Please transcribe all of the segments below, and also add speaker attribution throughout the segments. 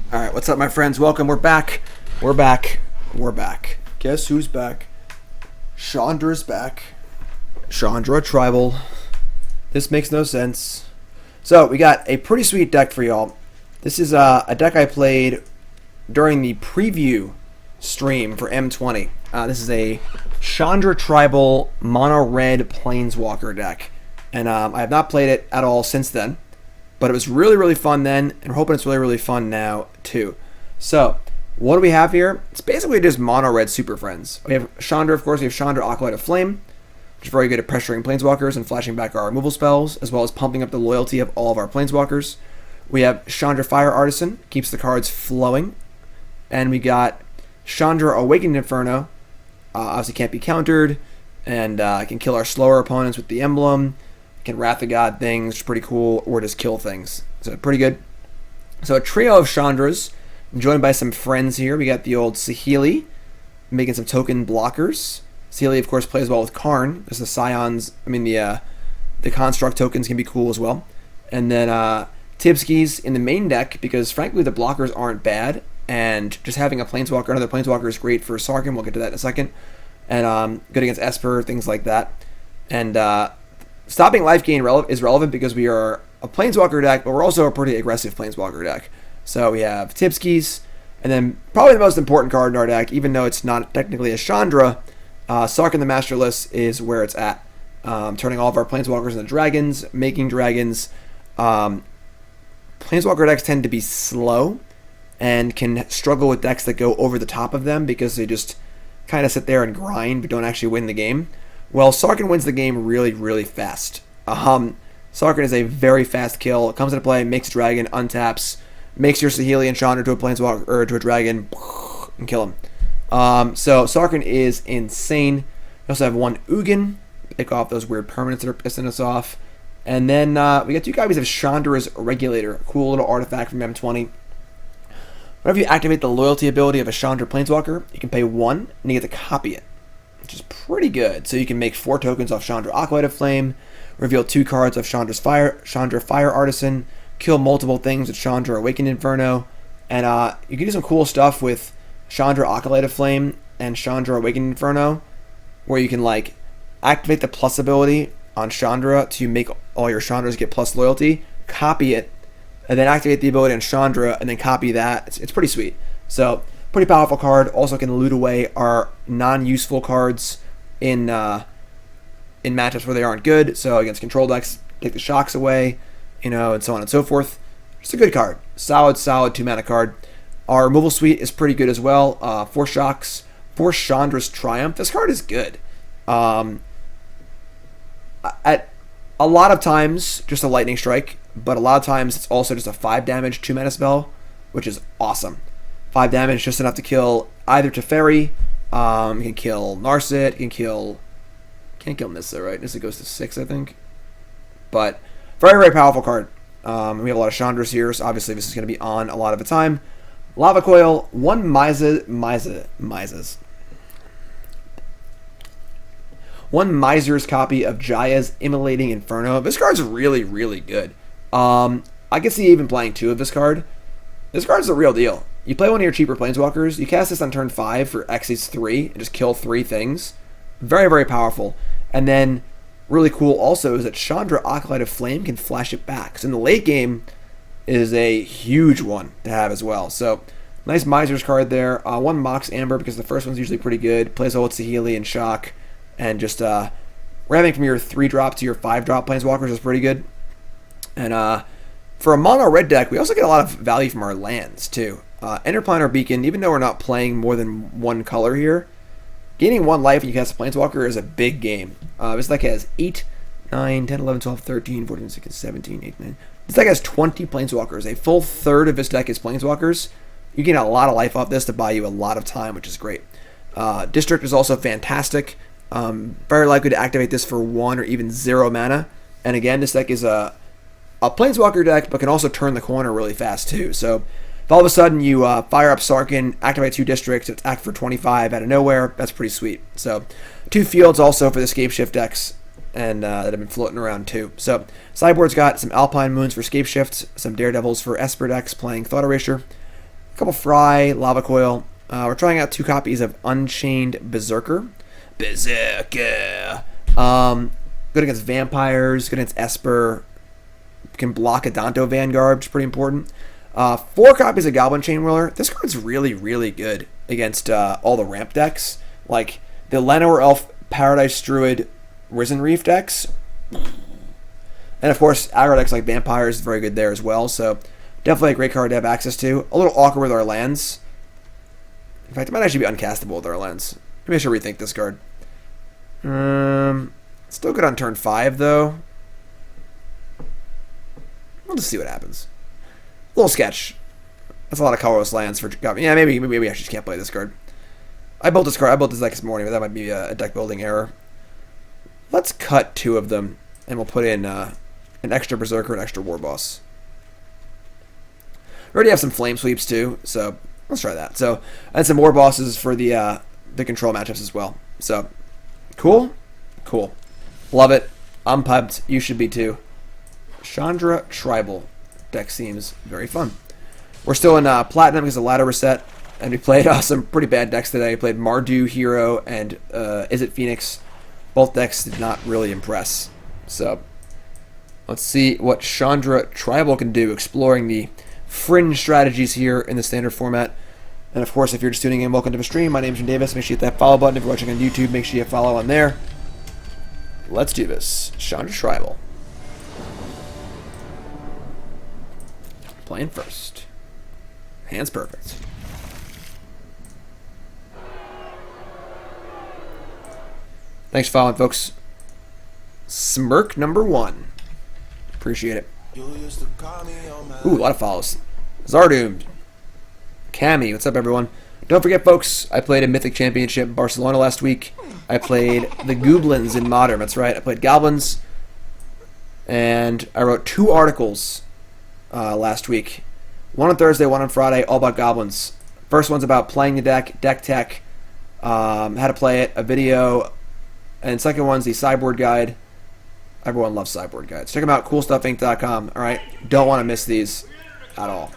Speaker 1: All right, what's up, my friends? Welcome. We're back. We're back. We're back. Guess who's back? Chandra's back. Chandra Tribal. This makes no sense. So, we got a pretty sweet deck for y'all. This is a deck I played during the preview stream for M20. This is a Chandra Tribal Mono Red Planeswalker deck. And I have not played it at all since then. But it was really, really fun then, and we're hoping it's really, really fun now, too. So, what do we have here? It's basically just mono-red Super Friends. We have Chandra, of course. We have Chandra Acolyte of Flame, which is very good at pressuring Planeswalkers and flashing back our removal spells, as well as pumping up the loyalty of all of our Planeswalkers. We have Chandra Fire Artisan, keeps the cards flowing. And we got Chandra Awakened Inferno, obviously can't be countered, and can kill our slower opponents with the emblem. Can Wrath of God things, which is pretty cool, or just kill things. So pretty good. So a trio of Chandras, joined by some friends here. We got the old Saheeli, making some token blockers. Saheeli, of course, plays well with Karn. There's the Scions, the Construct tokens can be cool as well. And then Tibskis in the main deck, because frankly the blockers aren't bad, and just having a Planeswalker, another Planeswalker is great for Sarkhan, we'll get to that in a second. And good against Esper, things like that. And stopping life gain is relevant because we are a Planeswalker deck, but we're also a pretty aggressive Planeswalker deck. So we have Tibskis, and then probably the most important card in our deck, even though it's not technically a Chandra, Sarkhan the Masterless is where it's at. Turning all of our Planeswalkers into dragons, making dragons. Planeswalker decks tend to be slow and can struggle with decks that go over the top of them because they just kind of sit there and grind but don't actually win the game. Well, Sarkhan wins the game really, really fast. Sarkhan is a very fast kill. It comes into play, makes a dragon, untaps, makes your Saheeli and Chandra to a Planeswalker or to a dragon, and kill him. So Sarkhan is insane. We also have one Ugin, pick off those weird permanents that are pissing us off. And then we got two copies of Chandra's Regulator, a cool little artifact from M20. Whenever you activate the loyalty ability of a Chandra Planeswalker, you can pay 1 and you get to copy it, which is pretty good. So you can make 4 tokens off Chandra Acolyte of Flame, reveal 2 cards of Chandra Fire Artisan, kill multiple things with Chandra Awakened Inferno, and you can do some cool stuff with Chandra Acolyte of Flame and Chandra Awakened Inferno, where you can like activate the plus ability on Chandra to make all your Chandras get plus loyalty, copy it, and then activate the ability on Chandra, and then copy that. It's pretty sweet. So pretty powerful card. Also can loot away our non-useful cards in matchups where they aren't good. So against control decks, take the shocks away, and so on and so forth. Just a good card. Solid 2-mana card. Our removal suite is pretty good as well. 4 shocks, 4 Chandra's Triumph. This card is good. At a lot of times, just a lightning strike, but a lot of times it's also just a 5 damage 2-mana spell, which is awesome. 5 damage, just enough to kill either Teferi, you can kill Narset, can't kill Nissa, right? Nissa goes to 6, I think. But very, very powerful card. We have a lot of Chandras here, so obviously this is going to be on a lot of the time. Lava Coil, 1 Mises. 1 Miser's copy of Jaya's Immolating Inferno. This card's really, really good. I can see even playing 2 of this card. This card's the real deal. You play one of your cheaper Planeswalkers, you cast this on turn 5 for Xyz 3, and just kill 3 things. Very, very powerful. And then, really cool also is that Chandra Acolyte of Flame can flash it back. So in the late game, is a huge one to have as well. So, nice Miser's card there. 1 Mox Amber, because the first one's usually pretty good. Plays well with Saheeli and Shock. And just, grabbing from your 3-drop to your 5-drop Planeswalkers is pretty good. And, for a mono red deck, we also get a lot of value from our lands, too. Interplanar Beacon, even though we're not playing more than 1 color here, gaining 1 life when you cast a Planeswalker is a big game. This deck has 8, 9, 10, 11, 12, 13, 14, 16, 17, 18, 9. This deck has 20 Planeswalkers. A full third of this deck is Planeswalkers. You gain a lot of life off this to buy you a lot of time, which is great. District is also fantastic. Very likely to activate this for 1 or even 0 mana. And again, this deck is a Planeswalker deck, but can also turn the corner really fast too. So if all of a sudden you fire up Sarkhan, activate 2 districts, attack for 25 out of nowhere, that's pretty sweet. So 2 fields also for the Scapeshift decks, and that have been floating around too. So sideboard's got some Alpine Moons for Scapeshift, some Daredevils for Esper decks playing Thought Erasure, couple Fry, Lava Coil. We're trying out 2 copies of Unchained Berserker. Berserker! Good against vampires, good against Esper. Can block a Danto Vanguard, which is pretty important. 4 copies of Goblin Chainwhirler. This card's really, really good against all the ramp decks. Like the Llanowar Elf, Paradise Druid, Risen Reef decks. And of course, aggro decks like Vampires is very good there as well. So definitely a great card to have access to. A little awkward with our lands. In fact, it might actually be uncastable with our lands. Maybe I should rethink this card. Still good on turn 5 though. We'll just see what happens. Little sketch. That's a lot of colorless lands for Goblin. Yeah, maybe I just can't play this card. I built this deck this morning, but that might be a deck building error. Let's cut 2 of them, and we'll put in an extra Berserker and extra War Boss. We already have some Flame Sweeps too, so let's try that. So, and some War Bosses for the control matchups as well. So, cool. Love it. I'm pumped. You should be too. Chandra Tribal deck seems very fun. We're still in Platinum because the ladder reset, and we played some pretty bad decks today. We played Mardu Hero and Izzet Phoenix. Both decks did not really impress. So let's see what Chandra Tribal can do, exploring the fringe strategies here in the standard format. And of course, if you're just tuning in, welcome to the stream. My name is Jim Davis. Make sure you hit that follow button. If you're watching on YouTube, make sure you follow on there. Let's do this. Chandra Tribal. Playing first. Hand's perfect. Thanks for following, folks. Smirk number 1. Appreciate it. Ooh, a lot of follows. Zardoomed. Cammy, what's up, everyone? Don't forget, folks, I played a Mythic Championship in Barcelona last week. I played the Goblins in Modern. That's right. I played Goblins. And I wrote 2 articles last week. One on Thursday, one on Friday, all about Goblins. First one's about playing the deck tech, how to play it, a video. And second one's the sideboard guide. Everyone loves sideboard guides. Check them out, coolstuffinc.com. All right, don't want to miss these at all.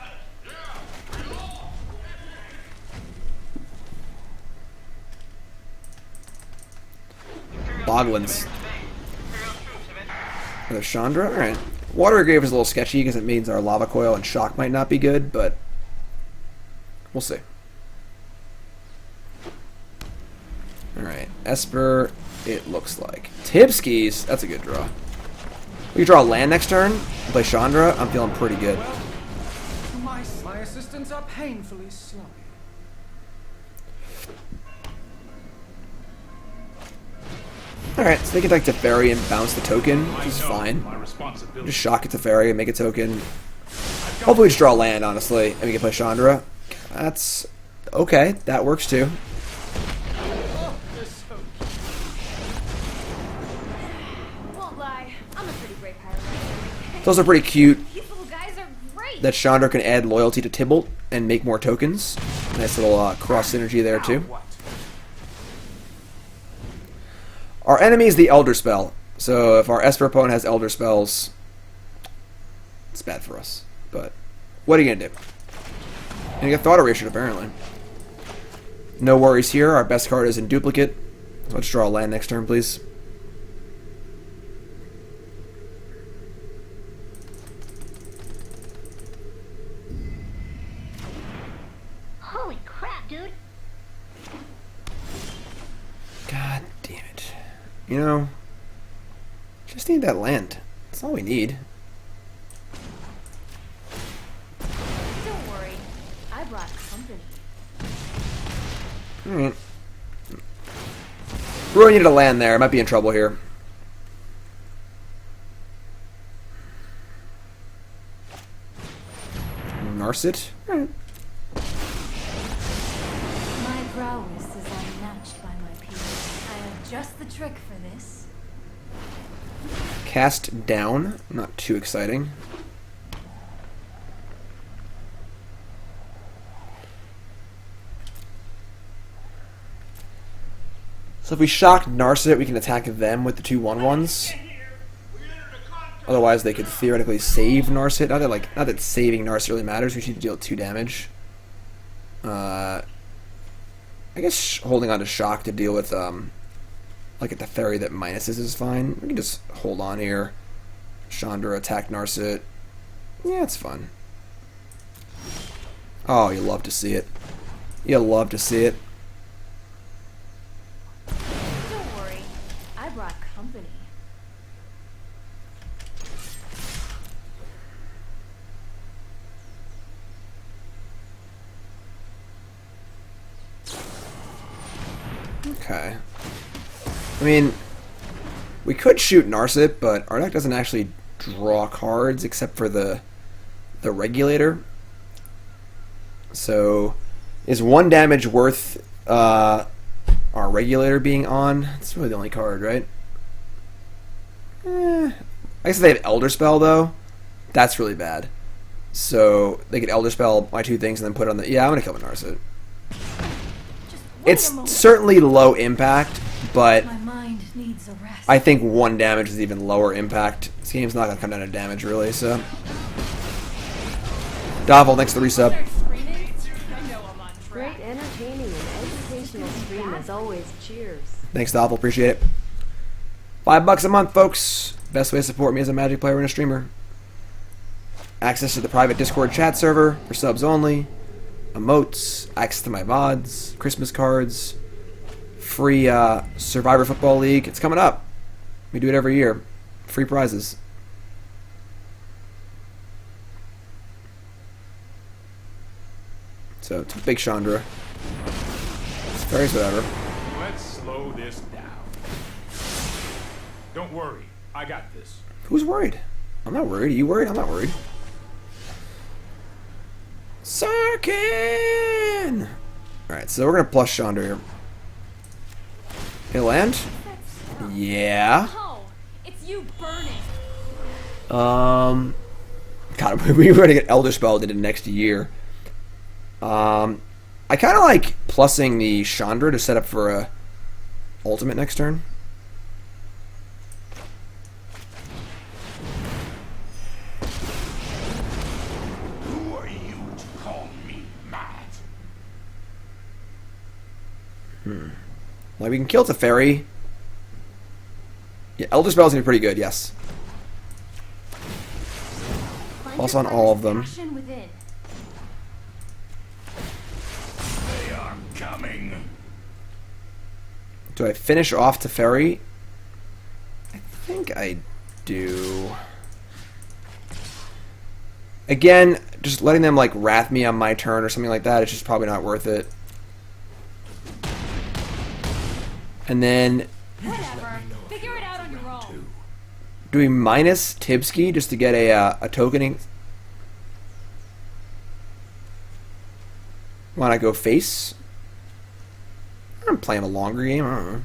Speaker 1: Boglins. Another Chandra? All right. Water Grave is a little sketchy because it means our Lava Coil and Shock might not be good, but we'll see. Alright, Esper, it looks like. Tibskis, that's a good draw. We can draw a land next turn, play Chandra, I'm feeling pretty good.
Speaker 2: My assistants are painfully slow.
Speaker 1: Alright, so they can like Teferi and bounce the token, which is fine. Just shock it Teferi and make a token. Hopefully just draw a land, honestly, and we can play Chandra. That's okay, that works too. It's also pretty cute that Chandra can add loyalty to Tibalt and make more tokens. Nice little cross synergy there too. Our enemy is the Elder Spell, so if our Esper opponent has Elder Spells, it's bad for us. But what are you gonna do? And you got Thought Erasure apparently. No worries here. Our best card is in duplicate. So let's draw a land next turn, please.
Speaker 3: Holy crap, dude!
Speaker 1: God damn it. You know, just need that land. That's all we need.
Speaker 3: Don't worry, I brought company.
Speaker 1: Alright. Really needed a land there. I might be in trouble here. Narset? Alright.
Speaker 3: My prowess is unmatched by my peers. I have just the trick for this.
Speaker 1: Cast down. Not too exciting. So if we shock Narset, we can attack them with the 2/1/1s. Otherwise, they could theoretically save Narset. Not that saving Narset really matters. We should deal 2 damage. I guess holding on to shock to deal with like a Teferi that minuses is fine. We can just hold on here. Chandra attack Narset. Yeah, it's fun. Oh, you love to see it. You love to see it.
Speaker 3: Don't worry, I brought company.
Speaker 1: Okay. I mean, we could shoot Narset, but our deck doesn't actually draw cards except for the regulator. So, is 1 damage worth our regulator being on? It's really the only card, right? I guess if they have Elder Spell, though, that's really bad. So, they could Elder Spell my 2 things and then put it on the... Yeah, I'm going to kill the Narset. It's certainly low impact, but
Speaker 3: My mind needs a rest.
Speaker 1: I think 1 damage is even lower impact. This game's not going to come down to damage, really, so... Dovel, thanks for the resub.
Speaker 4: Great entertaining and educational stream as always. Cheers.
Speaker 1: Thanks, Dovel. Appreciate it. $5 a month, folks. Best way to support me as a Magic player and a streamer. Access to the private Discord chat server for subs only. Emotes, access to my VODs, Christmas cards, free Survivor Football League. It's coming up. We do it every year. Free prizes. So, it's a big Chandra. It's fairies, whatever.
Speaker 5: Let's slow this down. Don't worry, I got this.
Speaker 1: Who's worried? I'm not worried. Are you worried? I'm not worried. Sarkin! Alright, so we're going to plus Chandra here. He'll land? Yeah.
Speaker 3: Oh, it's you burning.
Speaker 1: God, we were going to get Elder Spell in next year. I kind of like plussing the Chandra to set up for a ultimate next turn.
Speaker 5: Who are you to call me mad?
Speaker 1: Like, we can kill Teferi. Yeah, Elder Spell's going to be pretty good, yes. Plus on all of them.
Speaker 3: Passion within.
Speaker 5: They are coming.
Speaker 1: Do I finish off Teferi? I think I do. Again, just letting them like wrath me on my turn or something like that, it's just probably not worth it. And then
Speaker 3: Whatever. Figure it out on your own.
Speaker 1: do we minus Tibsky just to get a tokening? Want to go face? I'm playing a longer game. I don't know.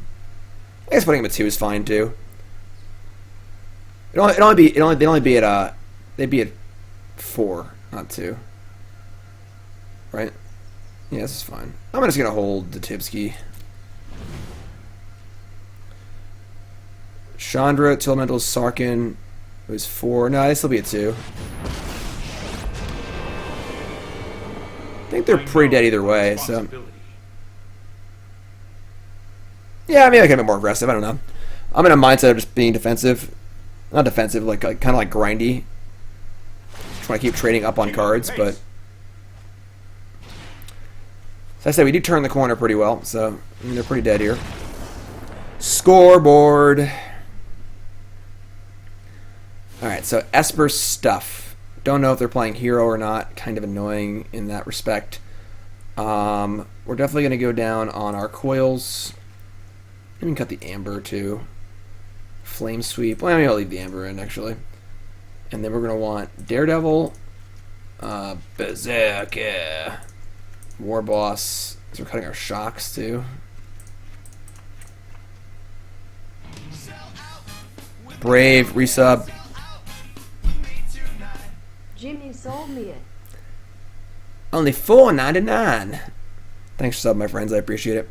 Speaker 1: I guess putting him at 2 is fine too. They'd only be at 4, not 2. Right? Yeah, this is fine. I'm just gonna hold the Tibsky. Chandra, two elementals, Sarkin. It was 4. No, they still be at 2. I think they're pretty dead either way, so. Yeah, maybe I can be more aggressive. I don't know. I'm in a mindset of just being defensive. Not defensive, like kind of like grindy. Trying to keep trading up on cards, but. As I said, we do turn the corner pretty well, so I mean, they're pretty dead here. Scoreboard. Alright, so Esper stuff. Don't know if they're playing hero or not. Kind of annoying in that respect. We're definitely going to go down on our coils. We can cut the amber too. Flame sweep. Well, maybe I'll leave the amber in actually. And then we're going to want Daredevil. Berserker. War Boss. So we're cutting our shocks too. Brave, resub.
Speaker 4: Jimmy sold me it.
Speaker 1: Only $4.99. Thanks for sub, my friends. I appreciate it.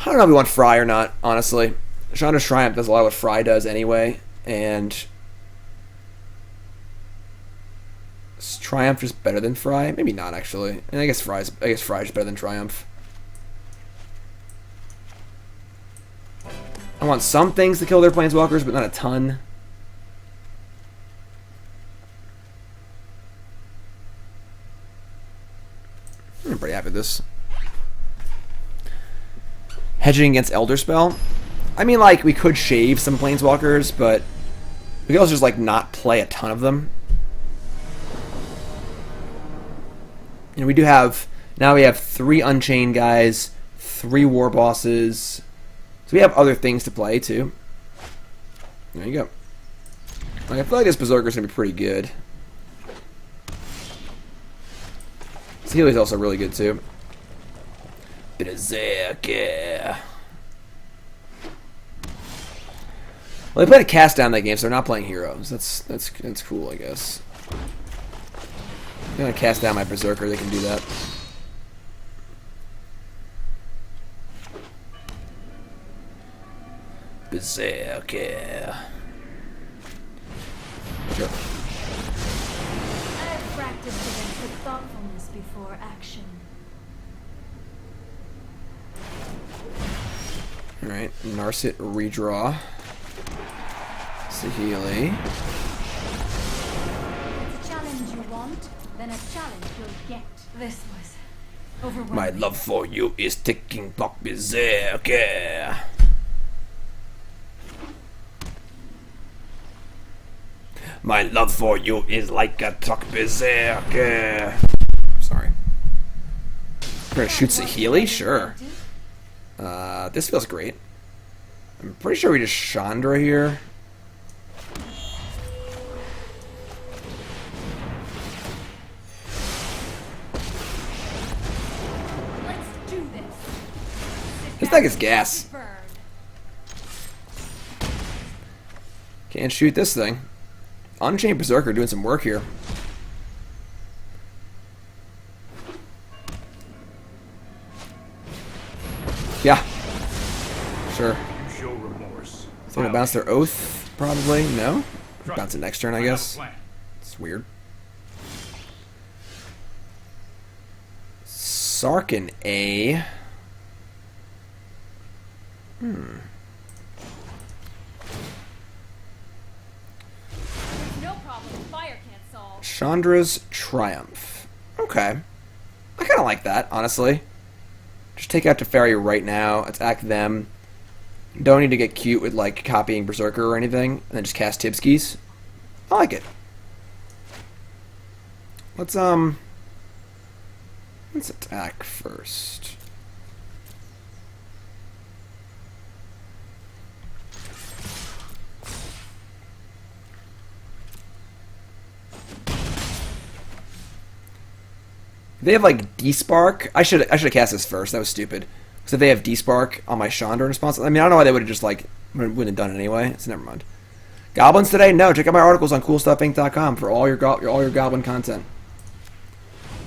Speaker 1: I don't know if we want Fry or not, honestly. Chandra's Triumph does a lot of what Fry does anyway, and is Triumph just better than Fry? Maybe not actually. And I guess Fry's better than Triumph. I want some things to kill their planeswalkers, but not a ton. I'm pretty happy with this. Hedging against Elder Spell. I mean, like, we could shave some planeswalkers, but we could also just, like, not play a ton of them. And we do have... Now we have 3 Unchained guys, 3 War Bosses. So we have other things to play, too. There you go. Like, I feel like this Berserker's going to be pretty good. Healy's also really good, too. Berserker. Well, they played a cast down that game, so they're not playing heroes. That's cool, I guess. I'm gonna cast down my Berserker. They can do that. Berserker. Sure.
Speaker 3: I've practiced against with thoughtfulness before action.
Speaker 1: Alright, Narset redraw. Saheeli.
Speaker 3: It's a challenge you want, then a challenge you'll get. This was overwhelming.
Speaker 1: My love for you is ticking clock Berserker. My love for you is like a clock Berserker. Sorry. We're gonna shoot Saheeli? Sure. This feels great. I'm pretty sure we just Chandra here.
Speaker 3: Let's do this.
Speaker 1: This deck is gas.
Speaker 3: Burn.
Speaker 1: Can't shoot this thing. Unchained Berserker doing some work here. Yeah. Sure.
Speaker 5: You show remorse.
Speaker 1: Is they gonna bounce their oath? Probably. No? Bounce it next turn, I guess. It's weird. Sarkhan A.
Speaker 3: No problem. Fire can't solve.
Speaker 1: Chandra's Triumph. Okay. I kind of like that, honestly. Just take out Teferi right now, attack them. Don't need to get cute with, like, copying Berserker or anything, and then just cast Tibskis. I like it. Let's attack first. They have like D-Spark. I should have cast this first. That was stupid. Because if they have D-Spark on my Chandra in response, I mean, I don't know why they would have just like wouldn't have done it anyway. So never mind. Goblins today? No. Check out my articles on CoolStuffInc.com for all your Goblin content.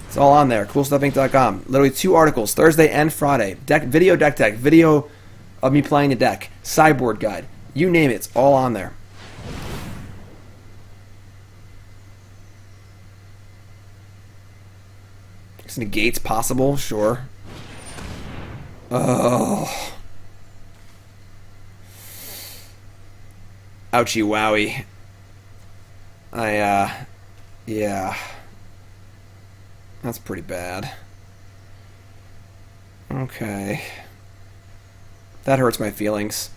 Speaker 1: It's all on there. CoolStuffInc.com. Literally 2 articles, Thursday and Friday. Video deck tech, video of me playing the deck, sideboard guide, you name it. It's all on there. Negates possible, sure. Oh. Ouchie wowie. Yeah. That's pretty bad. Okay. That hurts my feelings.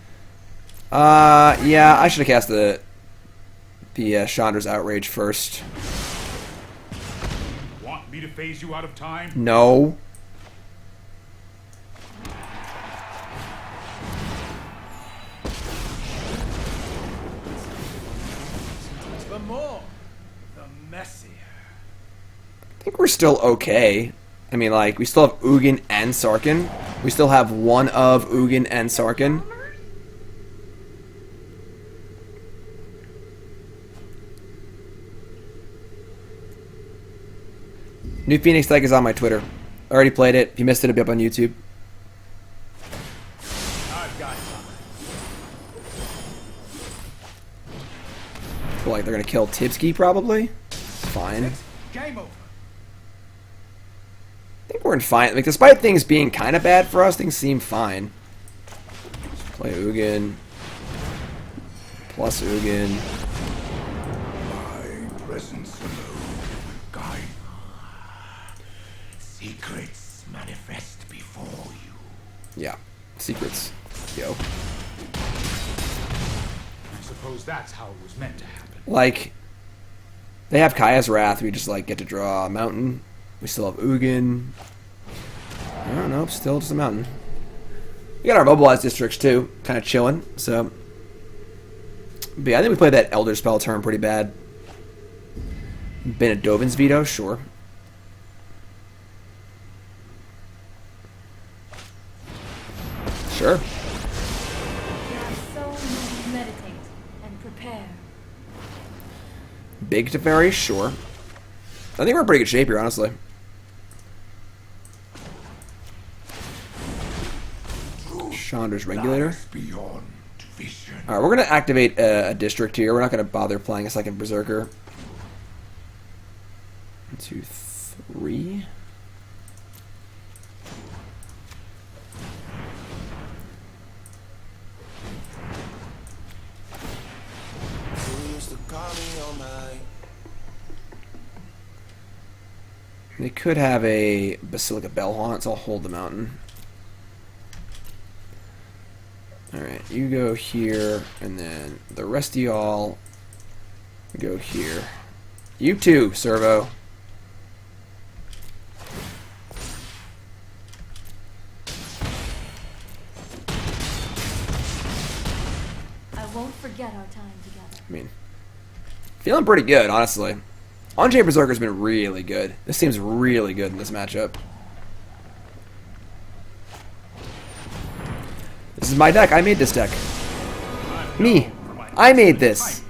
Speaker 1: Yeah, I should have cast the Chandra's Outrage first.
Speaker 5: Want me to phase you out of time?
Speaker 1: No.
Speaker 2: The more, the messier.
Speaker 1: I think we're still okay. I mean, like, we still have Ugin and Sarkhan. We still have one of Ugin and Sarkhan. New Phoenix deck is on my Twitter. I already played it. If you missed it, it'll be up on YouTube.
Speaker 2: I've got something.
Speaker 1: But, like, they're gonna kill Tibsky, probably? Fine.
Speaker 2: Game over.
Speaker 1: I think we're in fine. Like, despite things being kind of bad for us, things seem fine. Just play Ugin. Plus Ugin.
Speaker 5: My presence alone guide. Secrets manifest before you.
Speaker 1: Yeah. Secrets. Yo.
Speaker 2: I suppose that's how it was meant to happen.
Speaker 1: Like, they have Kaya's Wrath. We just, like, get to draw a mountain. We still have Ugin. I don't know. Still just a mountain. We got our mobilized districts, too. Kind of chilling. So, but yeah, I think we played that Elder Spell turn pretty bad. Been a Dovin's veto? Sure. Sure.
Speaker 3: So meditate and prepare.
Speaker 1: Big Teferi? Sure. I think we're in pretty good shape here, honestly. Chandra's Regulator.
Speaker 5: Beyond vision.
Speaker 1: Alright, we're going to activate a district here. We're not going to bother playing a second Berserker. 1, 2, 3. They could have a Basilica Bellhaunt, so I'll hold the mountain. Alright, you go here, and then the rest of y'all go here. You too, Servo.
Speaker 3: I won't forget our time together.
Speaker 1: I mean, feeling pretty good, honestly. On-Chain Berserker's been really good. This seems really good in this matchup. This is my deck. I made this deck. Me. I made this.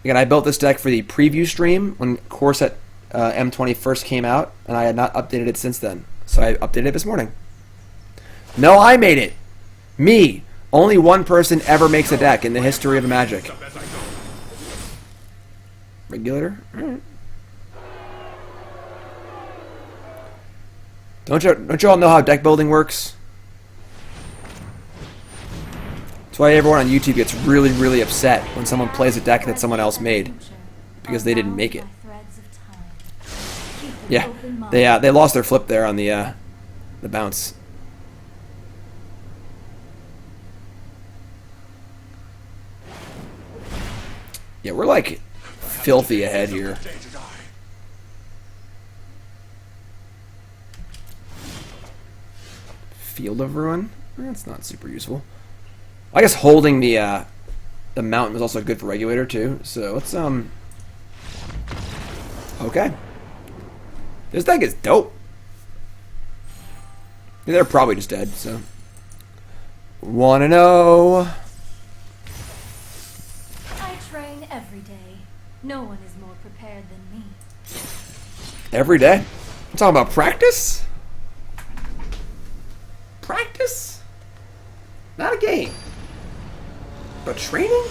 Speaker 1: Again, I built this deck for the preview stream when Core Set M20 first came out, and I had not updated it since then. So I updated it this morning. No, I made it. Me. Only one person ever makes a deck in the history of Magic. Regulator? Alright. Don't you all know how deck building works? That's why everyone on YouTube gets really, really upset when someone plays a deck that someone else made. Because they didn't make it. Yeah, they lost their flip there on the bounce. Yeah, we're like filthy ahead here. Field of Ruin? That's not super useful. I guess holding the mountain is also good for Regulator too. So let's okay. This deck is dope. Yeah, they're probably just dead. So 1-0.
Speaker 3: I train every day. No one is more prepared than me.
Speaker 1: Every day. I'm talking about practice. Practice? Not a game. But training?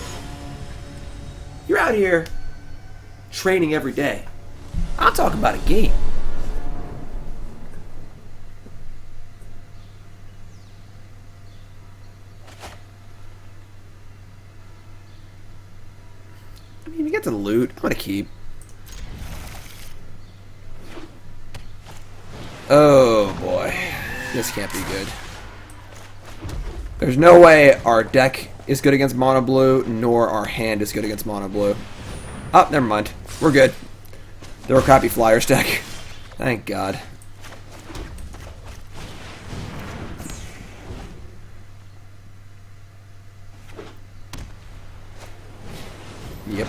Speaker 1: You're out here training every day. I'm talking about a game. I mean, we get to the loot. I'm gonna keep. Oh boy. This can't be good. There's no way our deck is good against mono blue, nor our hand is good against mono blue. Oh, never mind. We're good. They're a crappy Flyers deck. Thank God. Yep.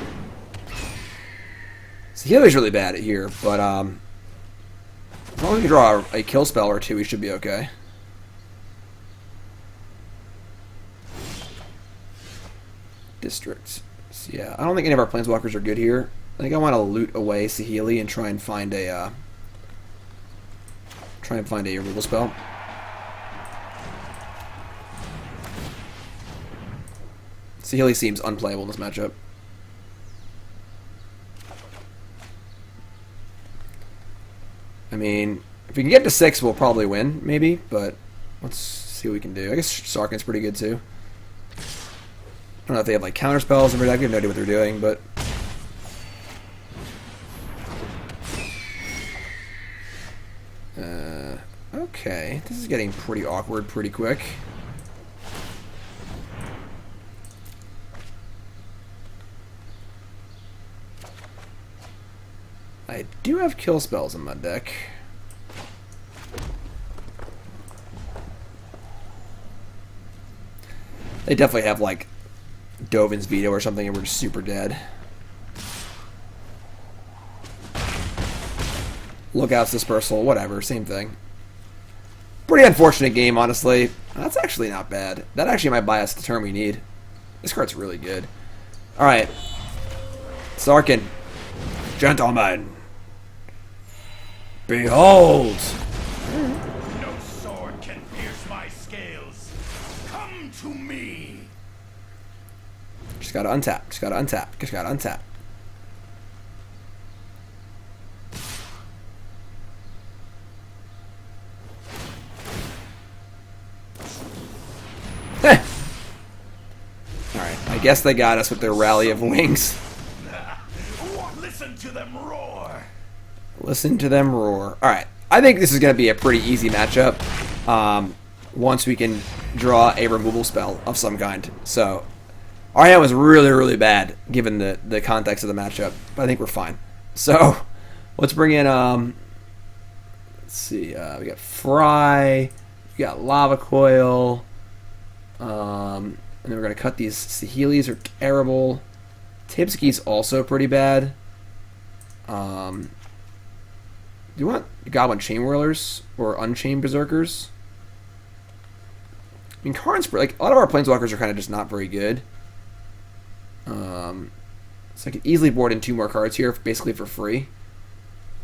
Speaker 1: So Healy's really bad at here, but as long as we can draw a kill spell or two, we should be okay. Districts. So yeah, I don't think any of our planeswalkers are good here. I think I want to loot away Saheeli and try and find a removal spell. Saheeli seems unplayable in this matchup. I mean, if we can get to 6, we'll probably win, maybe. But let's see what we can do. I guess Sarkin's pretty good, too. I don't know if they have, like, counter spells. I have no idea what they're doing, but... okay. This is getting pretty awkward pretty quick. I do have kill spells in my deck. They definitely have, like, Dovin's Veto or something, and we're just super dead. Lookouts Dispersal, whatever, same thing. Pretty unfortunate game, honestly. That's actually not bad. That actually might buy us the turn we need. This card's really good. Alright. Sarkin. Gentlemen. Behold!
Speaker 5: No sword can pierce my scales. Come to me.
Speaker 1: Just gotta untap. Just gotta untap. Just gotta untap. Alright, I guess they got us with their rally of wings.
Speaker 5: Listen to them roar.
Speaker 1: Listen to them roar. Alright, I think this is going to be a pretty easy matchup once we can draw a removal spell of some kind. So, our hand was really, really bad given the context of the matchup, but I think we're fine. So, let's bring in, let's see, we got Fry, we got Lava Coil, and then we're going to cut these. Saheeli's are terrible. Tibski's also pretty bad. Do you want Goblin Chain Whirlers or Unchained Berserkers? I mean, Karn's like a lot of our Planeswalkers are kind of just not very good. So I could easily board in 2 more cards here, basically for free.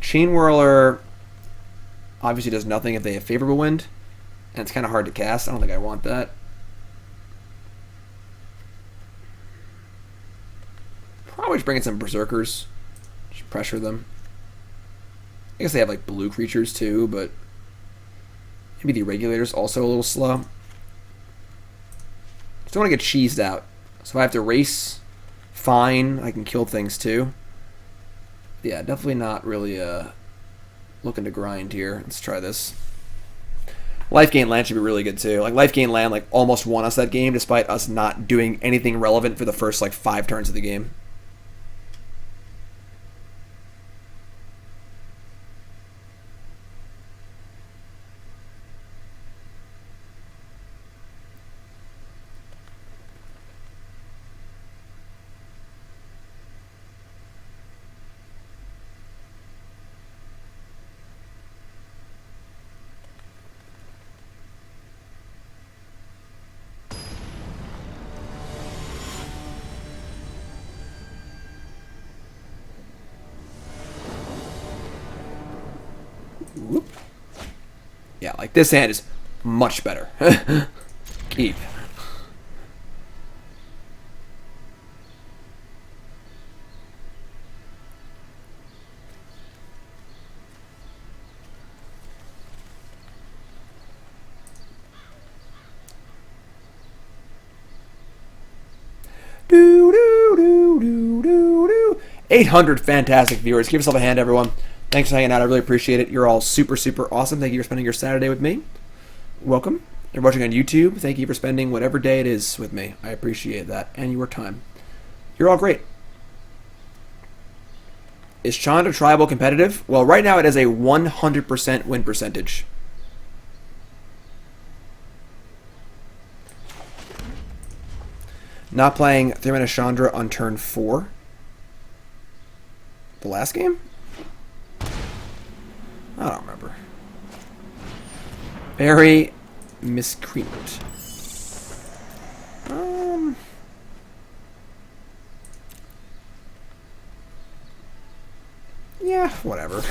Speaker 1: Chain Whirler obviously does nothing if they have Favorable Wind, and it's kind of hard to cast. I don't think I want that. Probably just bring in some Berserkers. Just pressure them. I guess they have like blue creatures too, but maybe the Regulator's also a little slow. Just don't want to get cheesed out. So if I have to race, fine, I can kill things too. Yeah, definitely not really looking to grind here. Let's try this. Life Gain Land should be really good too. Like Life Gain Land like almost won us that game despite us not doing anything relevant for the first like 5 turns of the game. Whoop. Yeah, like this hand is much better. Keep. Do do do do do do. 800 fantastic viewers. Give yourself a hand, everyone. Thanks for hanging out. I really appreciate it. You're all super, super awesome. Thank you for spending your Saturday with me. Welcome. You're watching on YouTube. Thank you for spending whatever day it is with me. I appreciate that and your time. You're all great. Is Chandra Tribal competitive? Well, right now it has a 100% win percentage. Not playing 3-mana Chandra on turn 4. The last game? I don't remember. Very miscreant. Yeah, whatever.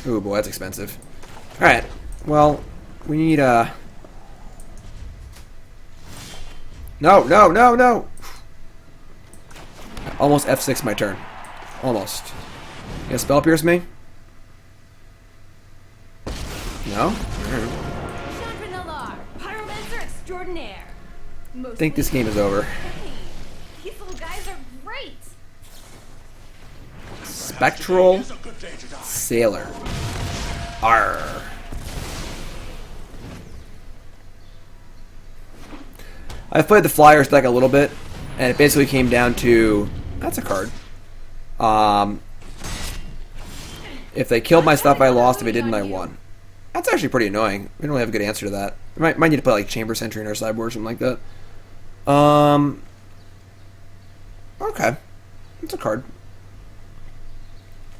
Speaker 1: Ooh, boy, that's expensive. Alright, well, we need, No, no, no, no! Almost F6 my turn. Almost. You gonna spell pierce me? No?
Speaker 4: Chandra Nalaar, Pyromancer extraordinaire.
Speaker 1: I think this game is over.
Speaker 4: Hey, these little guys are great.
Speaker 1: Spectral
Speaker 5: It's a good day to die.
Speaker 1: Sailor. Arr. I've played the Flyers deck a little bit, and it basically came down to... That's a card. If they killed my stuff, I lost. If they didn't, I won. That's actually pretty annoying. We don't really have a good answer to that. We might need to play like Chamber Sentry in our sideboard or something like that. Okay. That's a card.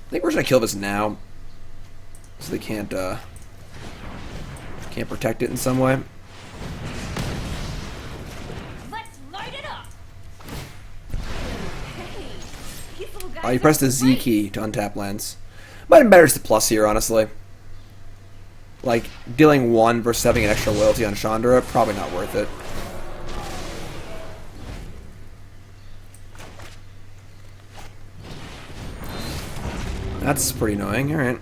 Speaker 1: I think we're just gonna kill this now. So they can't protect it in some way.
Speaker 4: Let's light it up. Hey, these little guys
Speaker 1: Oh, you press the Z key to untap lands. Might have been better just the plus here, honestly. Like, dealing 1 versus having an extra loyalty on Chandra, probably not worth it. That's pretty annoying, alright.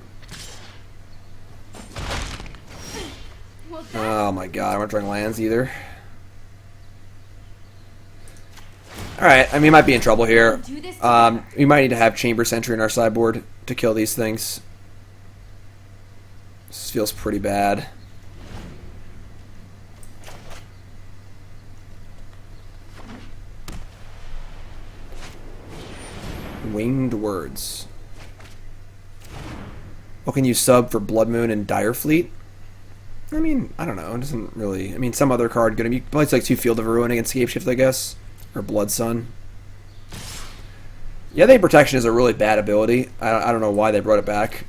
Speaker 4: Well,
Speaker 1: Oh my god, I'm not drawing lands either. Alright, I mean, we might be in trouble here. We might need to have Chamber Sentry in our sideboard to kill these things. This feels pretty bad. Winged Words. What can you sub for Blood Moon and Dire Fleet? I mean, I don't know. It doesn't really... I mean, some other card gonna be... Plays like 2 Field of Ruin against Scapeshift, I guess. Or Blood Sun. Yeah, I think Protection is a really bad ability. I don't know why they brought it back.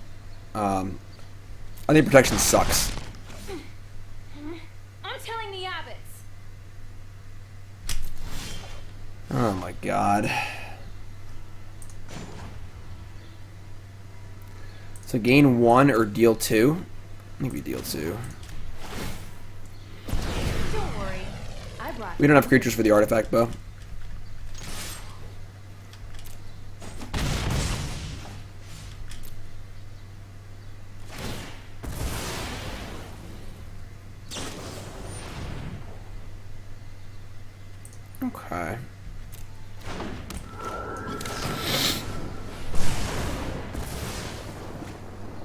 Speaker 1: I think Protection sucks.
Speaker 4: I'm telling the abbots.
Speaker 1: Oh my god. So gain 1 or deal 2? Maybe deal 2.
Speaker 4: Don't worry, I brought.
Speaker 1: We don't have creatures for the artifact, Bo. Okay.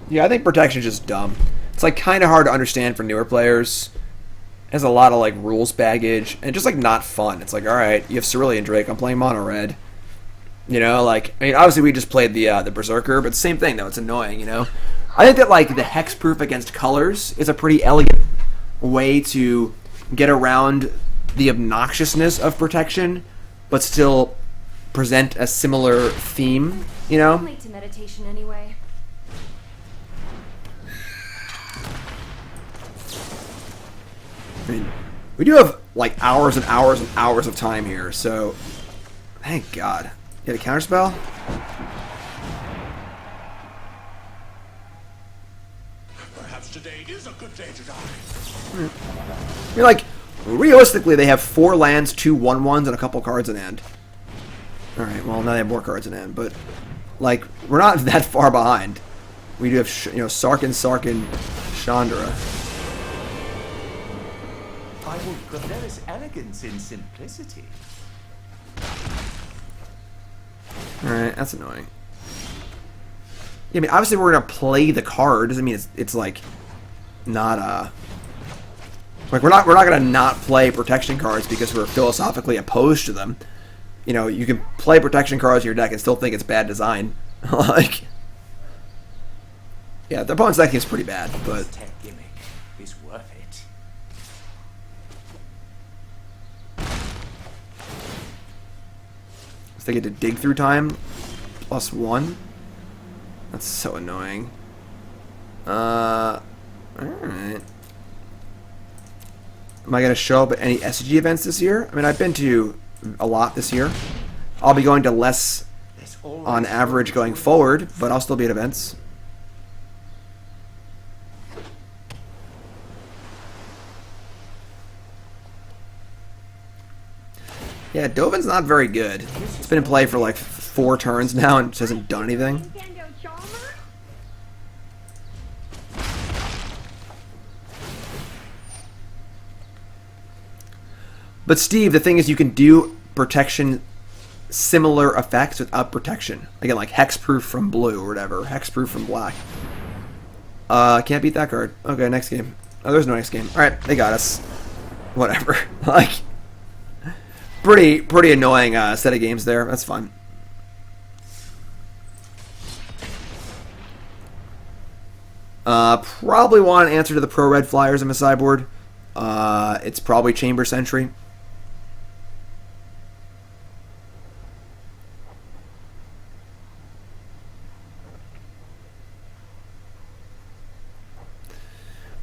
Speaker 1: Yeah, I think Protection is just dumb. It's like kind of hard to understand for newer players. It has a lot of like rules baggage and just like not fun. It's like, all right, you have Cerulean Drake. I'm playing mono red. You know, like I mean, obviously we just played the Berserker, but same thing though. It's annoying. You know, I think that like the hexproof against colors is a pretty elegant way to get around the obnoxiousness of Protection, but still present a similar theme. You know.
Speaker 4: I'm late to meditation anyway.
Speaker 1: I mean, we do have like hours and hours and hours of time here, so thank God. You had a counterspell?
Speaker 5: Perhaps today is a good day to die.
Speaker 1: I mean, like, realistically, they have 4 lands, 2 1/1s, and a couple cards in hand. Alright, well, now they have more cards in hand, but, like, we're not that far behind. We do have, Sarkhan, Chandra.
Speaker 6: I will there is elegance in simplicity.
Speaker 1: Alright, that's annoying. Yeah, I mean, obviously we're gonna play the card. Doesn't mean it's like, not, like, we're not gonna not play Protection cards because we're philosophically opposed to them. You know, you can play Protection cards in your deck and still think it's bad design. Like, yeah, the opponent's deck is pretty bad, but
Speaker 6: This tech gimmick is worth it.
Speaker 1: they get to dig through time +1. That's so annoying. Alright. Am I going to show up at any SG events this year? I mean, I've been to a lot this year. I'll be going to less
Speaker 6: There's always
Speaker 1: on average going forward, but I'll still be at events. Yeah, Dovin's not very good. It's been in play for like 4 turns now and just hasn't done anything. But Steve, the thing is, you can do protection similar effects without protection. Again, like hexproof from blue or whatever, hexproof from black. Can't beat that card. Okay, next game. Oh, there's no next game. All right, they got us. Whatever. Like, pretty annoying set of games there. That's fun. Probably want an answer to the Pro Red Flyers in my sideboard. It's probably Chamber Sentry.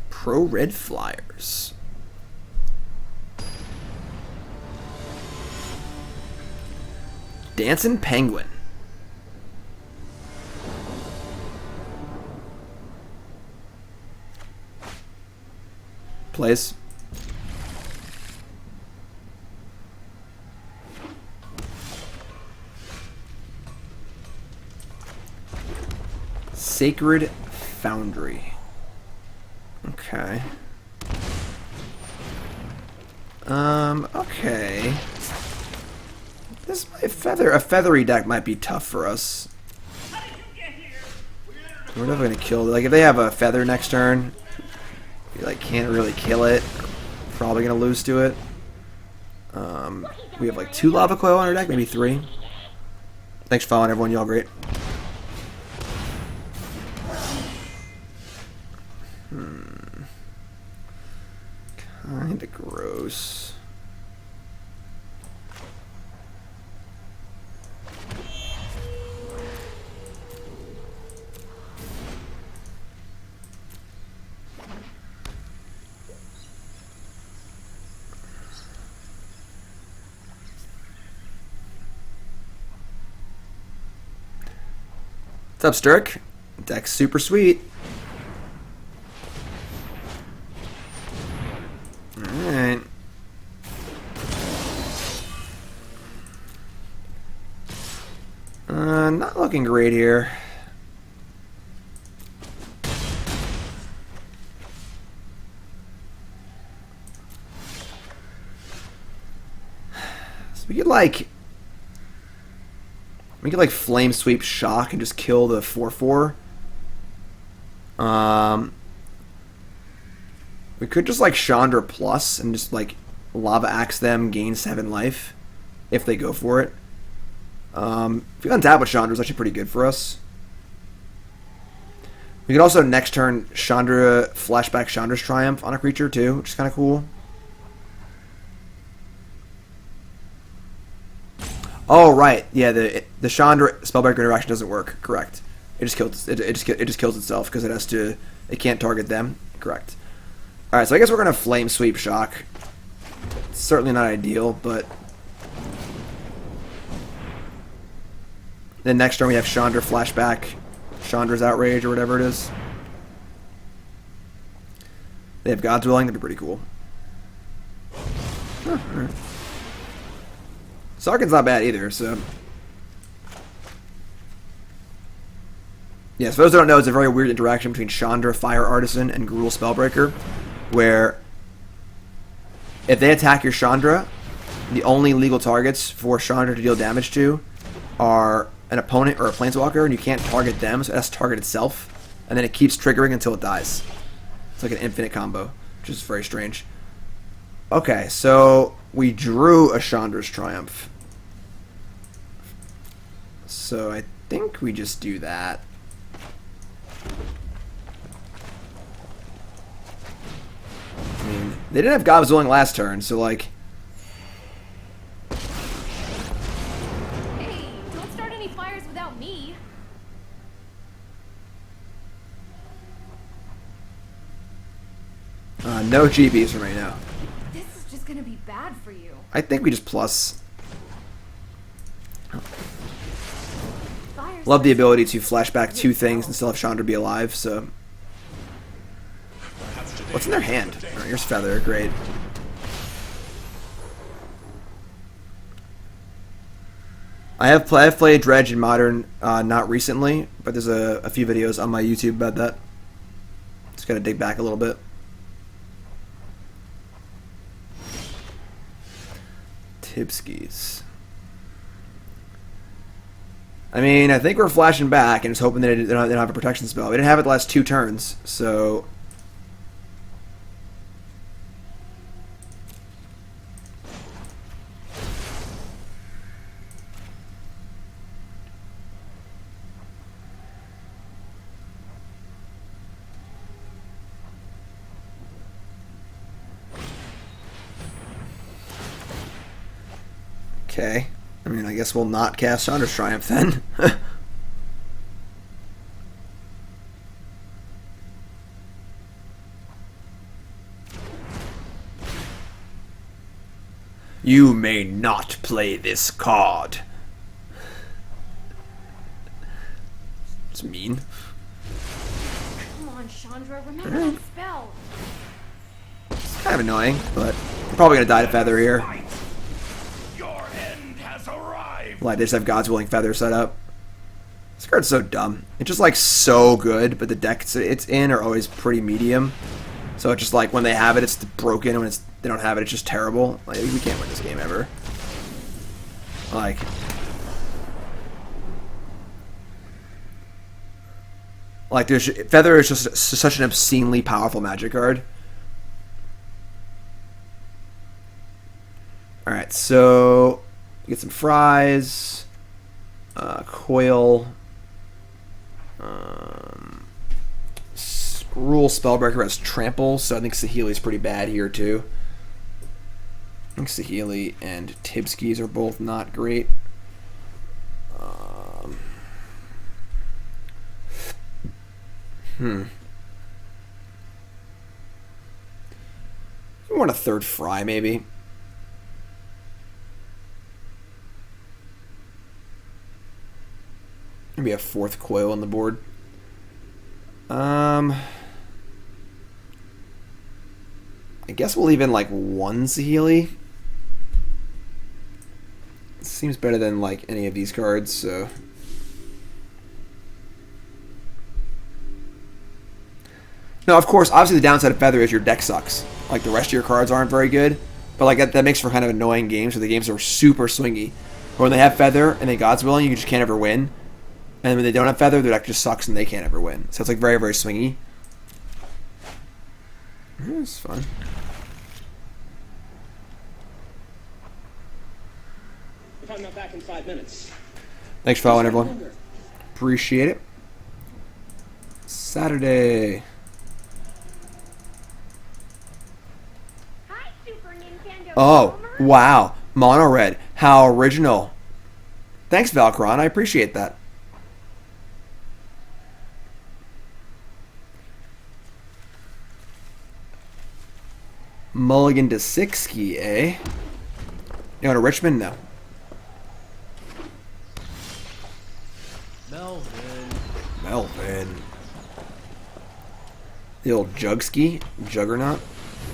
Speaker 1: Pro Red Flyers. Dancing Penguin. Plays. Sacred Foundry. Okay. Okay. This might a feathery deck might be tough for us. We're never gonna kill. Like if they have a feather next turn, we like can't really kill it. Probably gonna lose to it. We have like 2 Lava Coil on our deck, maybe 3. Thanks for following, everyone. Y'all great. Kinda gross. What's up, Sturk? Deck's super sweet. Alright. Not looking great here. So we could like Flame Sweep Shock and just kill the 4/4. We could just like Chandra Plus and just like Lava Axe them, gain 7 life if they go for it. If we untap with Chandra, is actually pretty good for us. We could also next turn Chandra flashback Chandra's Triumph on a creature too, which is kind of cool. Oh right, yeah. The Chandra Spellbreaker interaction doesn't work. Correct. It just kills. It just kills itself because it can't target them. Correct. All right, so I guess we're gonna Flame Sweep Shock. It's certainly not ideal, but then next turn we have Chandra flashback, Chandra's Outrage or whatever it is. They have God's Willing. That'd be pretty cool. Huh, all right. Sarkhan's not bad either, so. Yeah, so for those who don't know, it's a very weird interaction between Chandra Fire Artisan and Gruul Spellbreaker, where if they attack your Chandra, the only legal targets for Chandra to deal damage to are an opponent or a Planeswalker, and you can't target them, so it has to target itself, and then it keeps triggering until it dies. It's like an infinite combo, which is very strange. Okay, so we drew a Chandra's Triumph. So I think we just do that. I mean, they didn't have God's Willing last turn, so like...
Speaker 3: Hey, don't start any fires without me.
Speaker 1: No GBs for right now.
Speaker 3: This is just gonna be bad for you.
Speaker 1: I think we just plus.
Speaker 3: Fires
Speaker 1: Love the ability to flashback 2 things and still have Chandra be alive, so... What's in their hand? Oh, here's Feather, great. I've played Dredge in Modern, not recently, but there's a few videos on my YouTube about that. Just gotta dig back a little bit. Tipskis. I mean, I think we're flashing back and just hoping that they don't have a protection spell. We didn't have it the last 2 turns, so... Okay. I mean, I guess we'll not cast Chandra's Triumph then. You may not play this card. It's mean.
Speaker 3: Come on, Chandra, remember that spell.
Speaker 1: It's kind of annoying, but I'm probably gonna die to Feather here.
Speaker 5: Your end has arrived.
Speaker 1: Like, they just have God's Willing Feather set up. This card's so dumb. It's just like so good, but the decks it's in are always pretty medium. So it's just like when they have it, it's broken. When they don't have it, it's just terrible. Like, we can't win this game ever. Like there's Feather is just such an obscenely powerful Magic card. All right, so get some fries, coil. Rule Spellbreaker has Trample, so I think Saheeli's pretty bad here too. I think Saheeli and Tipskis are both not great. We want a 3rd Fry, maybe. Maybe a 4th Coil on the board. I guess we'll leave in like 1 Saheeli. Seems better than like any of these cards, so. No, of course, obviously the downside of Feather is your deck sucks. Like the rest of your cards aren't very good, but like that makes for kind of annoying games where the games are super swingy. But when they have Feather and they God's Willing, you just can't ever win. And when they don't have Feather, their deck just sucks and they can't ever win. So it's like very, very swingy. It's fun.
Speaker 7: If I'm not back in 5 minutes.
Speaker 1: Thanks for following, everyone. Appreciate it. Saturday.
Speaker 3: Hi, Super Nintendo.
Speaker 1: Oh, wow. Mono Red. How original. Thanks, Valkron. I appreciate that. Mulligan to 6-key, eh? You go to Richmond? No. Melvin. The old Jugski. Juggernaut.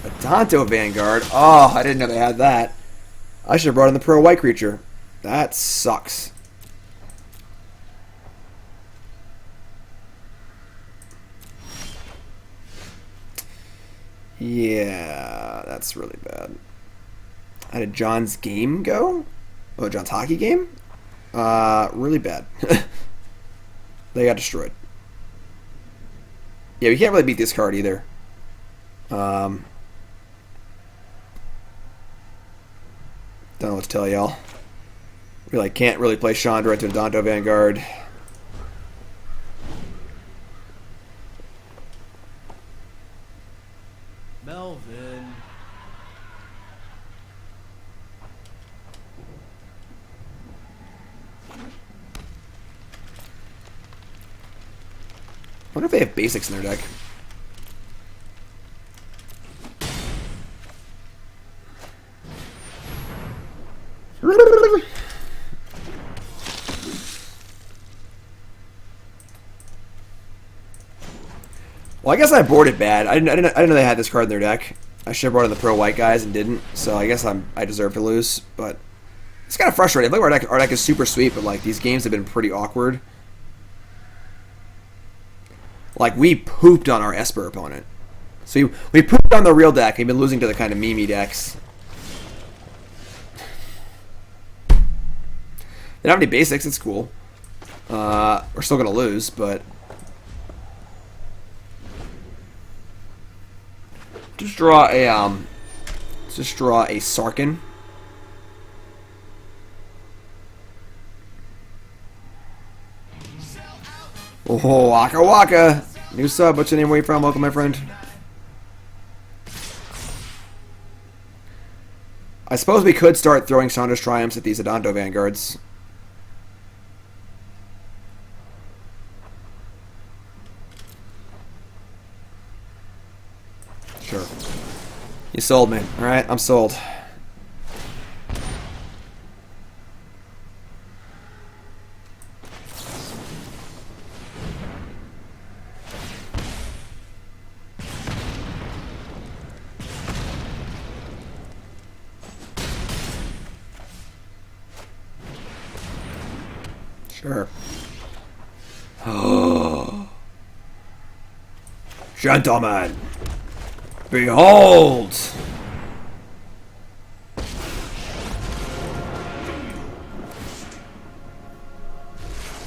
Speaker 1: A Tonto Vanguard. Oh, I didn't know they had that. I should have brought in the Pro White Creature. That sucks. Yeah, that's really bad. How did John's game go? Oh, John's hockey game? Really bad. They got destroyed. Yeah, we can't really beat this card either. Don't know what to tell y'all. We like can't really play Chandra into the Tonto Vanguard.
Speaker 6: Melvin.
Speaker 1: I wonder if they have basics in their deck. Well, I guess I boarded bad. I didn't know they had this card in their deck. I should have brought in the Pro White guys and didn't. So I guess I deserve to lose. But It's kind of frustrating. Like our deck is super sweet, but like these games have been pretty awkward. Like we pooped on our Esper opponent. So we pooped on the real deck. We've been losing to the kind of meme decks. They don't have any basics. It's cool. We're still gonna lose, but just draw a Sarkin. Oh, Waka Waka! New sub, what's your name? Where you from? Welcome, my friend. I suppose we could start throwing Chandra's Triumphs at these Adanto Vanguards. Sure. You sold me. Alright, I'm sold. Sure. Gentlemen, behold!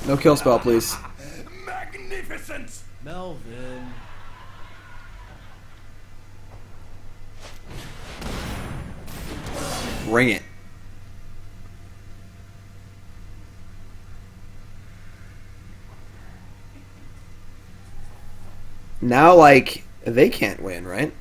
Speaker 1: No kill spell, please.
Speaker 5: Magnificent!
Speaker 6: Melvin.
Speaker 1: Bring it. Now, like, they can't win, right?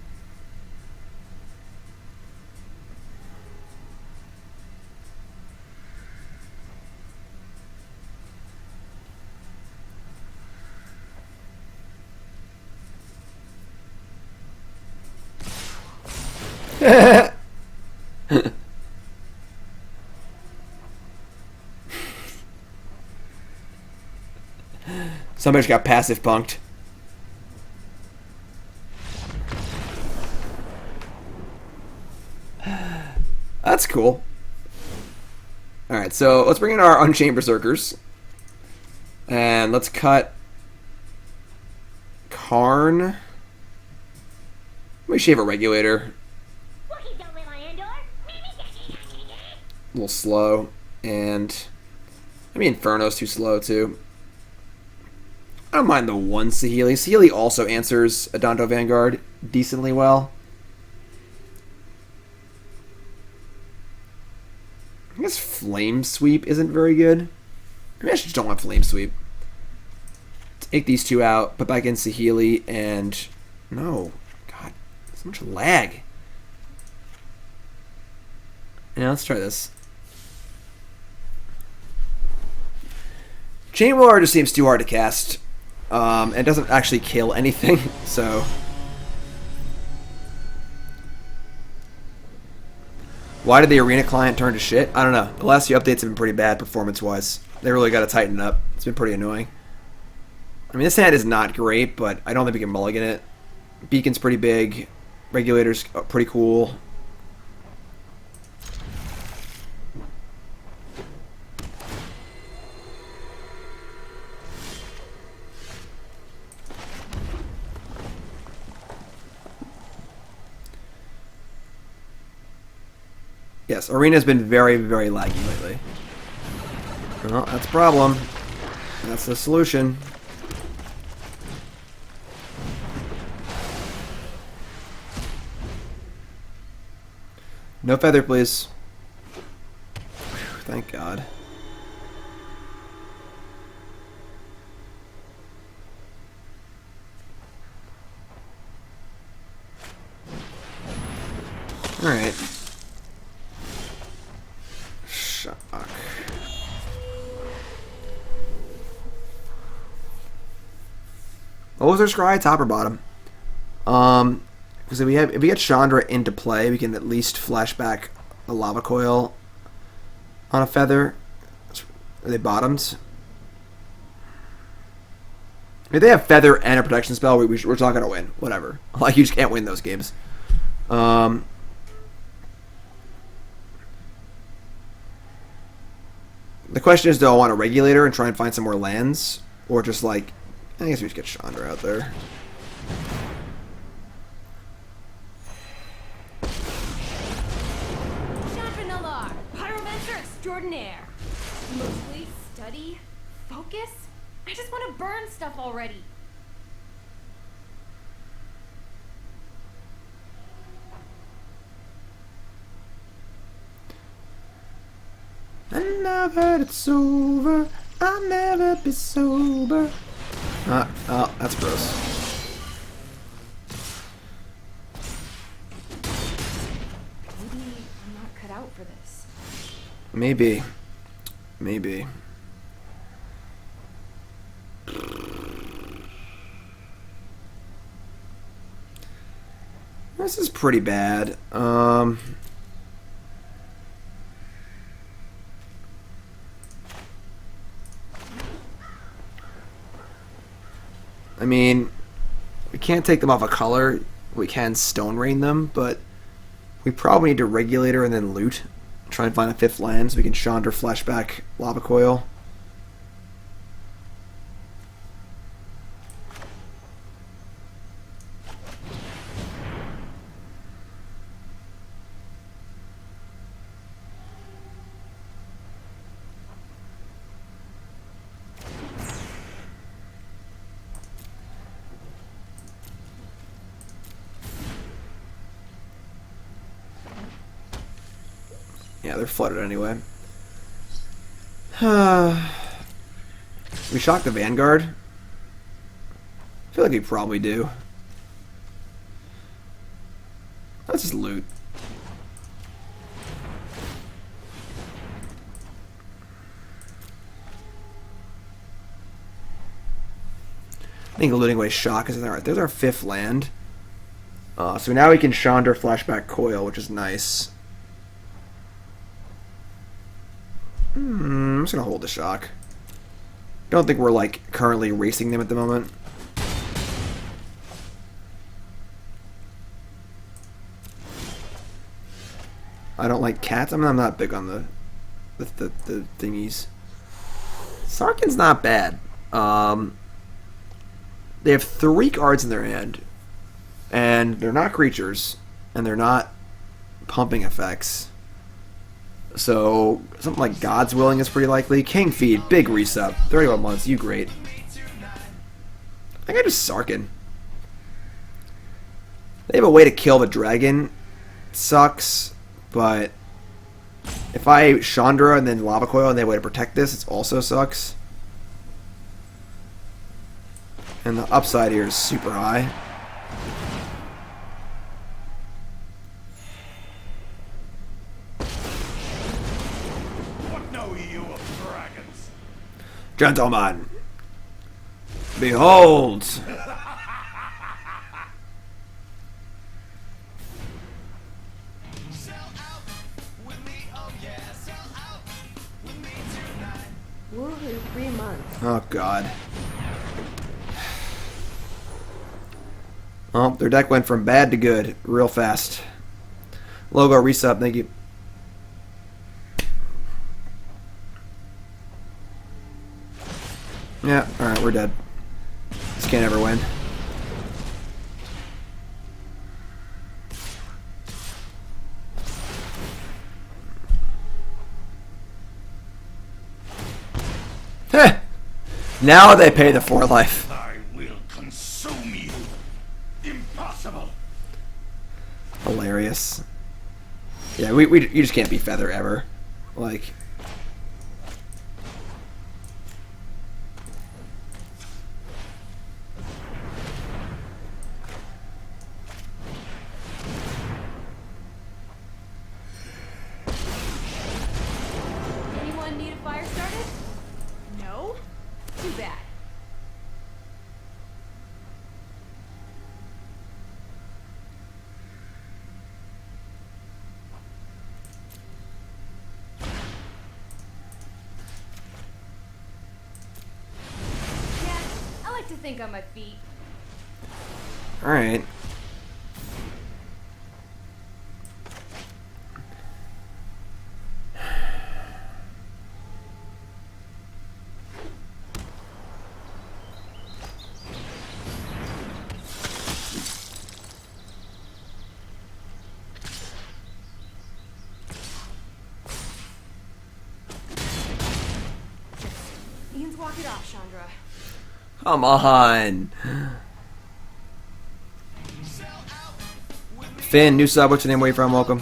Speaker 1: Somebody's got passive punked. That's cool. Alright, so let's bring in our Unchained Berserkers. And let's cut Karn. Let me shave a Regulator. A little slow. And maybe Inferno's too slow too. I don't mind the one Saheeli. Saheeli also answers Adanto Vanguard decently well. I guess Flame Sweep isn't very good. Maybe I just don't want Flame Sweep. Take these two out, put back in Saheeli, and... No. God, so much lag. Yeah, let's try this. Chain Roar just seems too hard to cast. And doesn't actually kill anything, so... Why did the Arena client turn to shit? I don't know. The last few updates have been pretty bad performance-wise. They really got to tighten it up. It's been pretty annoying. I mean, this hand is not great, but I don't think we can mulligan it. Beacon's pretty big. Regulator's pretty cool. Yes, Arena's been very, very laggy lately. Well, that's a problem. That's the solution. No feather, please. Whew, thank God. Alright. Shock. What was our scry? Top or bottom? Because if we get Chandra into play, we can at least flash back a Lava Coil on a feather. Are they bottoms? If they have feather and a protection spell, we're not gonna win. Whatever. Like, you just can't win those games. The question is, do I want a regulator and try and find some more lands? Or just like, I guess we just get Chandra out there.
Speaker 3: Chandra Nalaar, pyromancer extraordinaire. Mostly study, focus. I just want to burn stuff already.
Speaker 1: And now that it's over, I'll never be sober. Oh, that's gross.
Speaker 3: Maybe I'm not cut out for this.
Speaker 1: Maybe. Maybe. This is pretty bad. I mean, we can't take them off a color. We can Stone Rain them, but we probably need to Regulator and then loot. Try and find a 5th land so we can Chandra flashback Lava Coil. Yeah, they're flooded anyway. We shock the Vanguard? I feel like we probably do. Let's just loot. I think looting away shock is alright. There's our 5th land. So now we can Chandra flashback Coil, which is nice. I'm just gonna hold the shock. Don't think we're like currently racing them at the moment. I don't like cats. I mean, I'm not big on the thingies. Sarkhan's not bad. They have 3 cards in their hand, and they're not creatures, and they're not pumping effects. So, something like God's Willing is pretty likely. King Feed, big reset. 31 months, you great. I think I just Sarkhan. They have a way to kill the dragon. Sucks, but if I Chandra and then Lava Coil and they have a way to protect this, it also sucks. And the upside here is super high. Gentlemen, behold!
Speaker 4: Woohoo, 3 months.
Speaker 1: Oh god. Well, their deck went from bad to good real fast. Logo resub, thank you. Yeah, alright, we're dead. This can't ever win. Heh! Now they pay the 4 life.
Speaker 5: I will consume you. Impossible.
Speaker 1: Hilarious. Yeah, you just can't be Feather ever. Like...
Speaker 3: Anyone need a fire started? No? Too bad. Yeah, I like to think on my feet.
Speaker 1: Alright.
Speaker 3: Knock it off, Chandra.
Speaker 1: Come on. Finn, new sub. What's your name? Where you from? Welcome.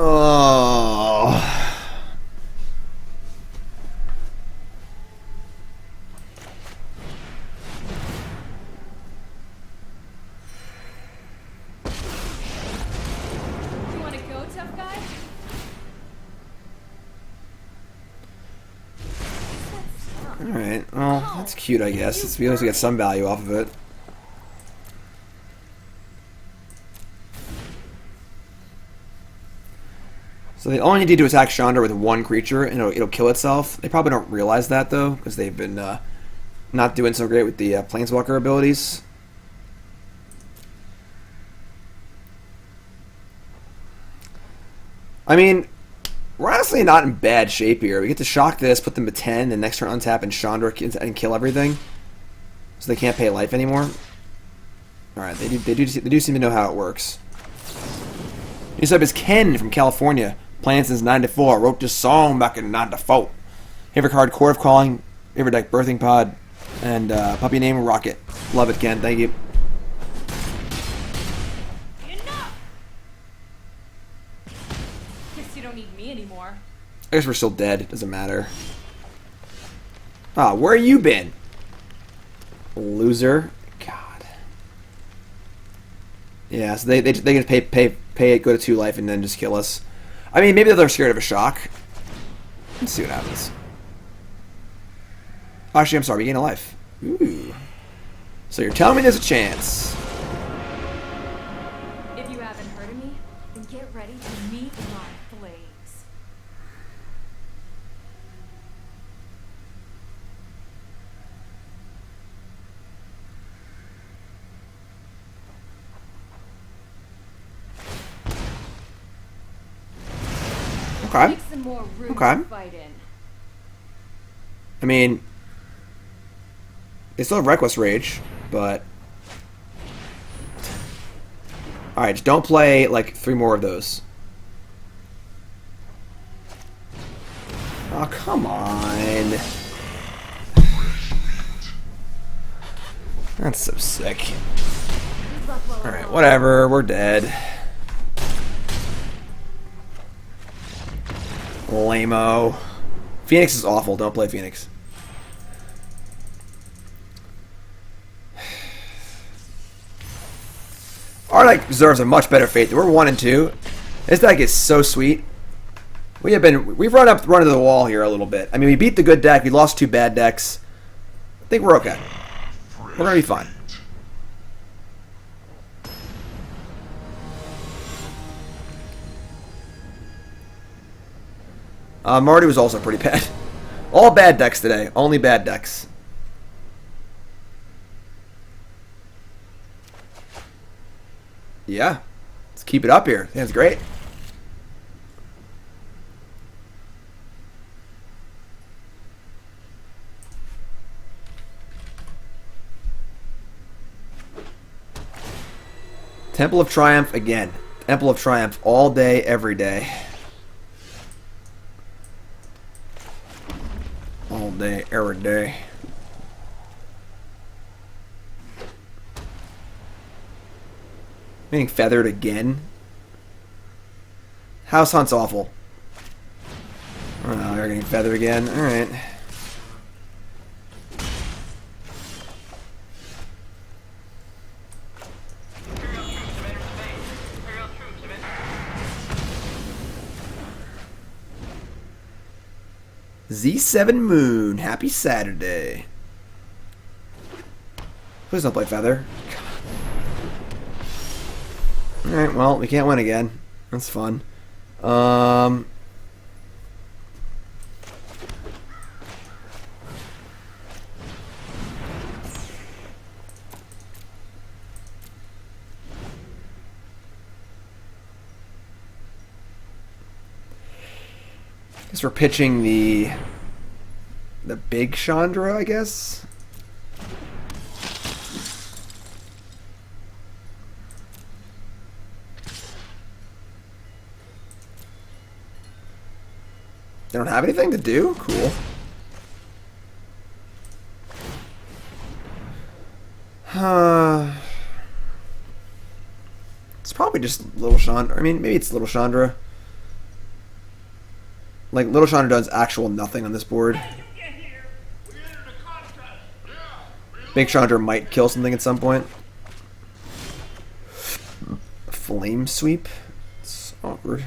Speaker 1: Oh.
Speaker 3: You wanna go, tough guy?
Speaker 1: Alright, well, that's cute, I guess. It's because we get some value off of it. So they only need to attack Chandra with one creature, and it'll kill itself. They probably don't realize that, though, because they've been not doing so great with the Planeswalker abilities. I mean, we're honestly not in bad shape here. We get to shock this, put them to 10, and next turn untap and Chandra and kill everything. So they can't pay life anymore. Alright, they do seem to know how it works. New sub is Ken from California. Playing since 94. Wrote this song back in 94. Favorite card, Court of Calling. Favorite deck, Birthing Pod. And puppy name, Rocket. Love it, Ken. Thank you.
Speaker 3: Enough! Guess you don't need me anymore.
Speaker 1: I guess we're still dead. It doesn't matter. Ah, where you been? Loser. God. Yeah, so they can pay it, go to 2 life, and then just kill us. I mean, maybe they're scared of a shock. Let's see what happens. Actually, I'm sorry, we gain a life. Ooh. So you're telling me there's a chance.
Speaker 3: If you haven't heard of me, then get ready to meet my flames.
Speaker 1: Okay.
Speaker 3: Make some more room
Speaker 1: Okay.
Speaker 3: to fight in.
Speaker 1: I mean, they still have Reckless Rage, but... Alright, just don't play, like, 3 more of those. Oh, come on. That's so sick. Alright, whatever, we're dead. Lame-o. Phoenix is awful, don't play Phoenix. Our deck deserves a much better fate. We're 1 and 2. This deck is so sweet. We've run to the wall here a little bit. I mean, we beat the good deck. We lost 2 bad decks. I think we're okay. We're gonna be fine. Marty was also pretty bad. All bad decks today. Only bad decks. Yeah. Let's keep it up here. That's great. Temple of Triumph again. Temple of Triumph all day, every day. All day, every day. Getting feathered again. House Hunt's awful. Oh, they're getting feathered again. Alright. Z7 Moon, happy Saturday. Please don't play Feather. Alright, well, we can't win again. That's fun. Guess we're pitching the big Chandra, I guess. They don't have anything to do? Cool. It's probably just Little Chandra. I mean, maybe it's Little Chandra. Like, Little Chandra does actual nothing on this board. Big Chandra might kill something at some point. Flame Sweep? It's awkward.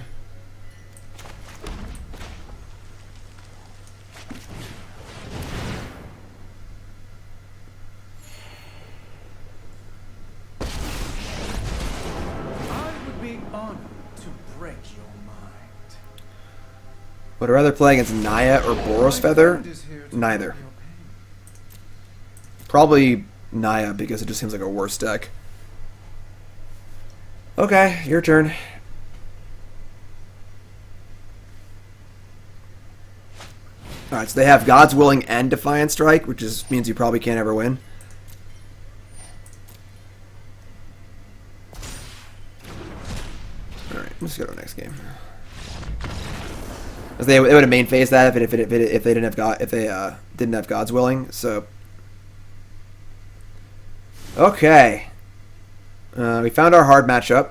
Speaker 1: Would I rather play against Naya or Boros Feather? Neither. Probably Naya, because it just seems like a worse deck. Okay, your turn. Alright, so they have God's Willing and Defiant Strike, which means you probably can't ever win. Alright, let's go to the next game. They would have main phased that if they didn't have God's Willing. So okay, we found our hard matchup.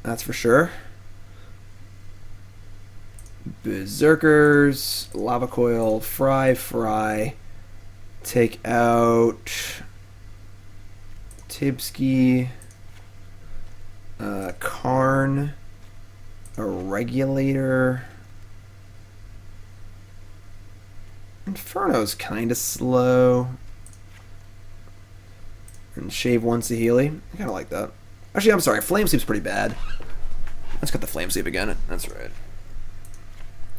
Speaker 1: That's for sure. Berserkers, Lava Coil, Fry, take out Tibsky, Karn. A Regulator. Inferno's kind of slow. And Shave one Saheeli. I kind of like that. Actually, I'm sorry. Flame Sweep's pretty bad. Let's got the Flame Sweep again. That's right.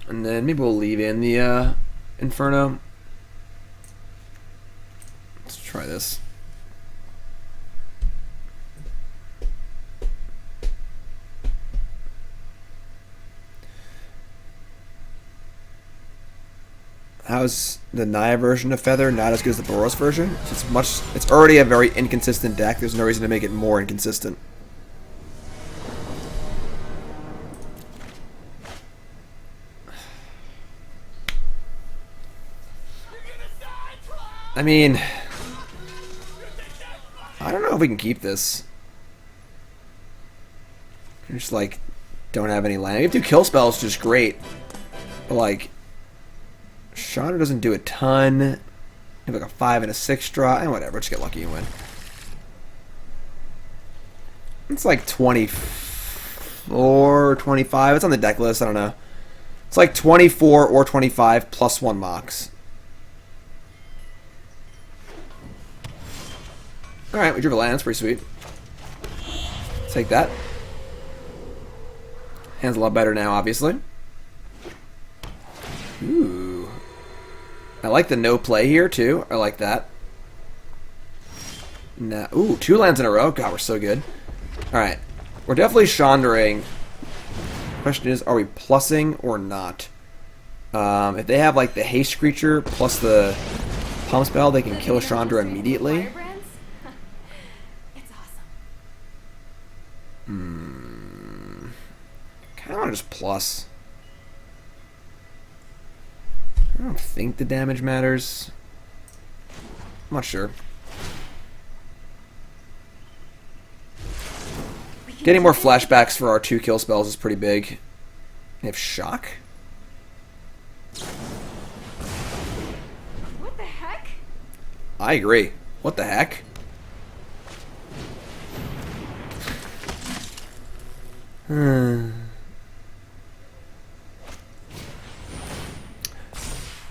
Speaker 1: And then maybe we'll leave in the Inferno. Let's try this. How's the Naya version of Feather not as good as the Boros version? It's already a very inconsistent deck. There's no reason to make it more inconsistent. I mean, I don't know if we can keep this. We just like don't have any land. We have 2 kill spells, which is great. But like, Chandra doesn't do a ton. You have like a 5 and a 6 draw. And whatever, just get lucky and win. It's like 24 or 25. It's on the deck list. I don't know. It's like 24 or 25 plus 1 Mox. Alright, we drew a land. That's pretty sweet. Take that. Hand's a lot better now, obviously. Ooh. I like the no play here, too. I like that. Nah. Ooh, 2 lands in a row. God, we're so good. Alright. We're definitely Chandraing. Question is, are we plussing or not? If they have, like, the haste creature plus the pump spell, they can kill Chandra immediately.
Speaker 3: It's awesome.
Speaker 1: Kind of want to just plus. I don't think the damage matters. I'm not sure. Getting more flashbacks for our 2 kill spells is pretty big. They have shock?
Speaker 3: What the heck?
Speaker 1: I agree. What the heck?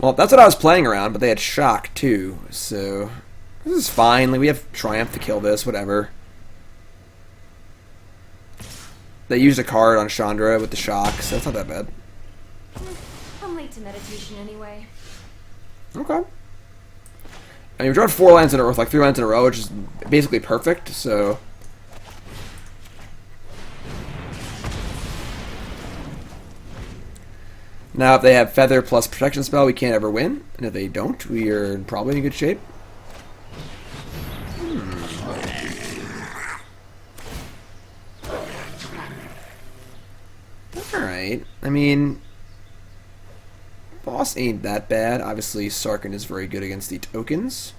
Speaker 1: Well, that's what I was playing around, but they had shock too, so this is fine. Like, we have Triumph to kill this, whatever. They used a card on Chandra with the shock, so that's not that bad.
Speaker 3: I'm late to meditation anyway.
Speaker 1: Okay. I mean, we drawed 4 lands in a row, like 3 lands in a row, which is basically perfect, so. Now, if they have Feather plus Protection Spell, we can't ever win. And if they don't, we are probably in good shape. Alright. I mean, boss ain't that bad. Obviously, Sarkhan is very good against the tokens.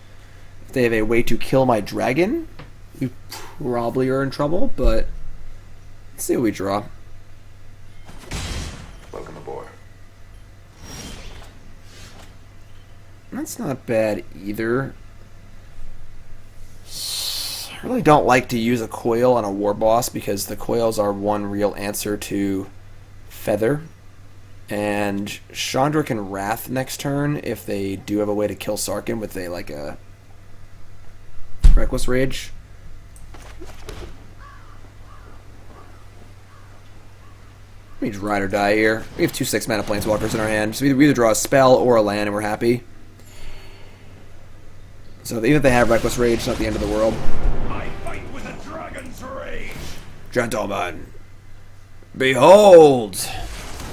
Speaker 1: If they have a way to kill my dragon, we probably are in trouble, but let's see what we draw.
Speaker 8: Welcome aboard.
Speaker 1: That's not bad either. I really don't like to use a coil on a war boss because the coils are one real answer to Feather. And Chandra can Wrath next turn if they do have a way to kill Sarkhan with a Reckless Rage. We just ride or die here. We have 2 6-mana Planeswalkers in our hand, so we either draw a spell or a land and we're happy. So even if they have Reckless Rage, it's not the end of the world.
Speaker 5: I fight with a dragon's rage.
Speaker 1: Gentlemen, behold!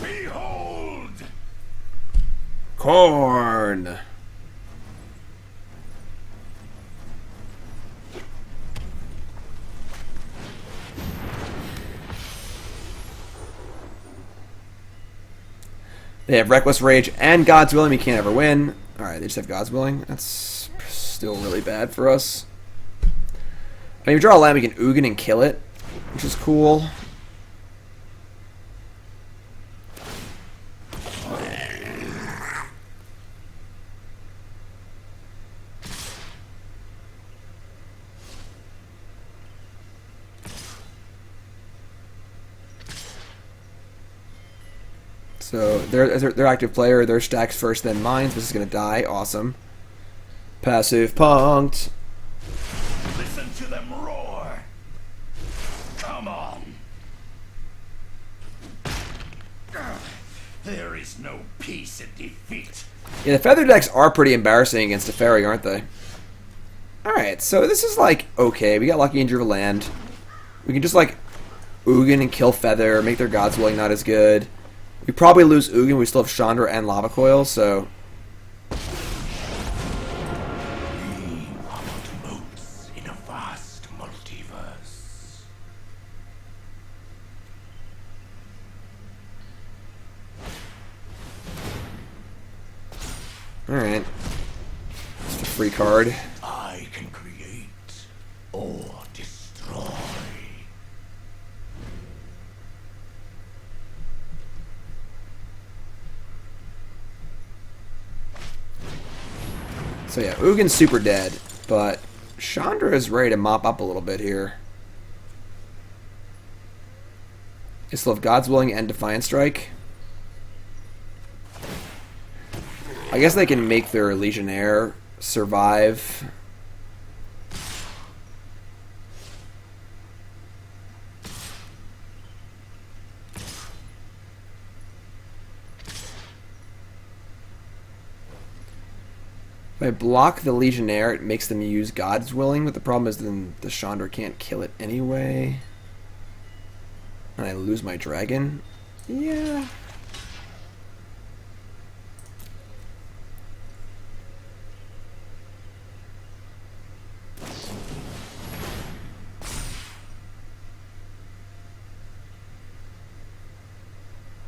Speaker 5: Behold!
Speaker 1: Corn! They have Reckless Rage and God's Willing. We can't ever win. Alright, they just have God's Willing. That's still really bad for us. I mean, if we draw a land, we can Ugin and kill it, which is cool. So their active player, their stacks first, then mine. This is gonna die. Awesome. Passive punked.
Speaker 5: Listen to them roar. Come on. There is no peace in defeat.
Speaker 1: Yeah, the feather decks are pretty embarrassing against Teferi, aren't they? Alright, so this is like okay. We got lucky and drew a land. We can just like Ugin and kill Feather, make their God's Willing not as good. We probably lose Ugin, we still have Chandra and Lava Coil, so...
Speaker 5: Motes in a vast multiverse.
Speaker 1: Alright. Just a free card.
Speaker 5: I can create or destroy.
Speaker 1: So yeah, Ugin's super dead, but Chandra is ready to mop up a little bit here. They still have God's Willing and Defiant Strike. I guess they can make their Legionnaire survive. If I block the Legionnaire, it makes them use God's Willing, but the problem is then the Chandra can't kill it anyway. And I lose my dragon? Yeah.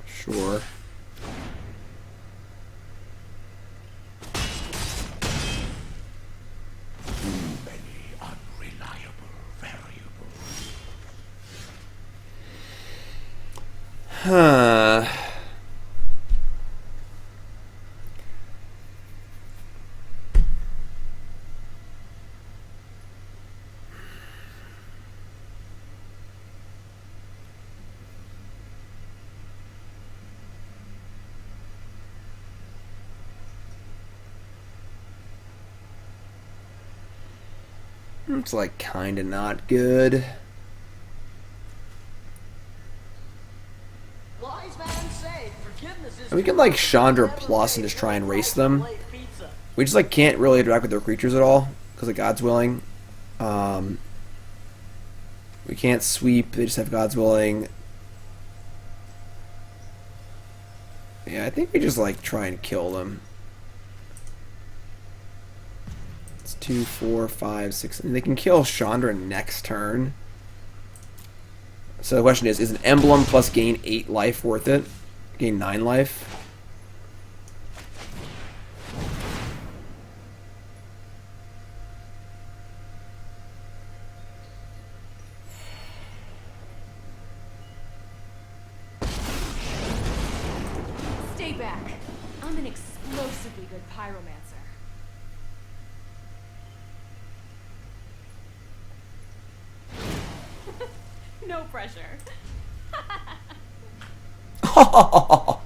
Speaker 1: Sure. Huh. It's like kinda not good. And we can like Chandra plus and just try and race them. We just like can't really interact with their creatures at all because of God's Willing. We can't sweep. They just have God's Willing. Yeah, I think we just like try and kill them. It's 2, 4, 5, 6. And they can kill Chandra next turn. So the question is an emblem plus gain 8 life worth it? Gain 9 life?
Speaker 3: Stay back. I'm an explosively good pyromancer. No pressure.
Speaker 1: I'd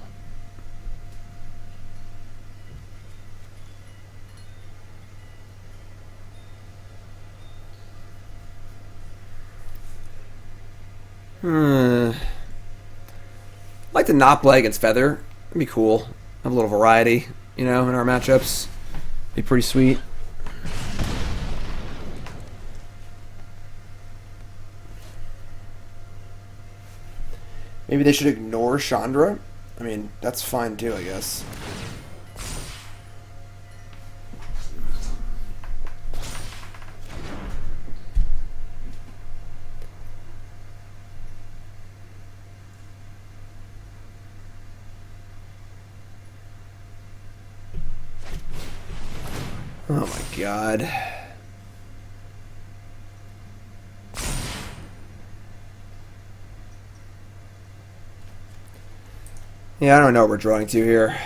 Speaker 1: like to not play against Feather. It'd be cool. Have a little variety, you know, in our matchups. Be pretty sweet. Maybe they should ignore Chandra. I mean, that's fine too, I guess. Oh my god. Yeah, I don't know what we're drawing to here.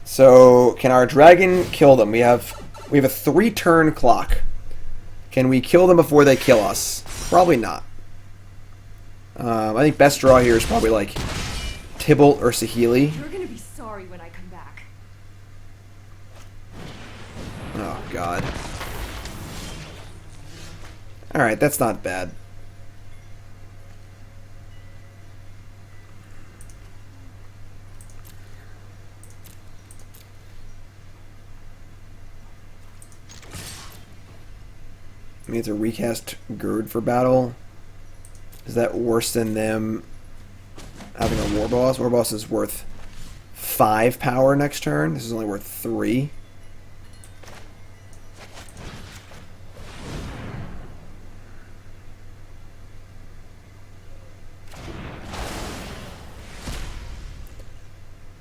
Speaker 1: So, can our dragon kill them? We have a 3-turn clock. Can we kill them before they kill us? Probably not. I think best draw here is probably like Tibalt or Saheeli.
Speaker 3: You're gonna be sorry when I come back.
Speaker 1: Oh god. Alright, that's not bad. I mean, it's a recast Gird for battle. Is that worse than them having a War Boss? War Boss is worth 5 power next turn. This is only worth 3.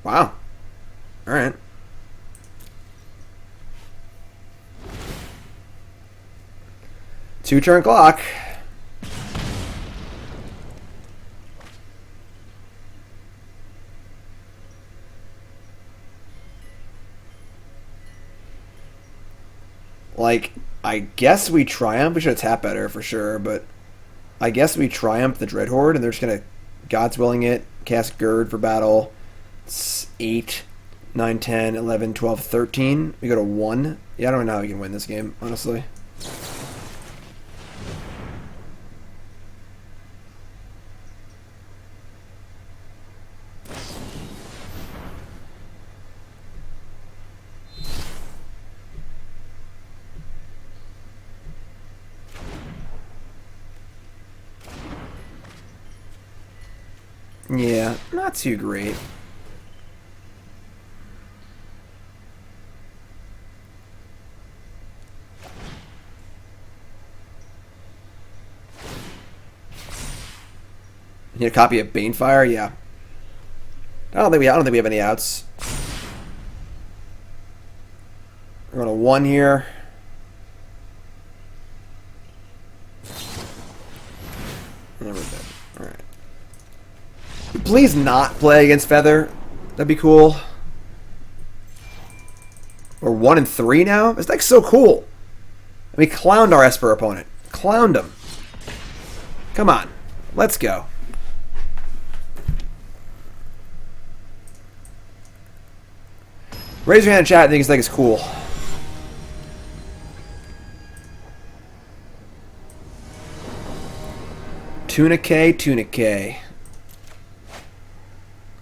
Speaker 1: Wow. Alright. Two-turn clock. Like, I guess we triumph. We should have tapped better for sure, but I guess we triumph the Dread Horde, and they're just gonna God's willing it, cast Gird for battle. It's 8, 9, 10, 11, 12, 13. We go to 1. Yeah, I don't know how we can win this game, honestly. Yeah, not too great. You need a copy of Banefire? Yeah. I don't think we have any outs. We're going to 1 here. And then we're dead. Alright. Please not play against Feather. That'd be cool. We're 1 and 3 now? This deck's so cool. We clowned our Esper opponent. Clowned him. Come on. Let's go. Raise your hand in chat. I think this deck is cool. Tunic.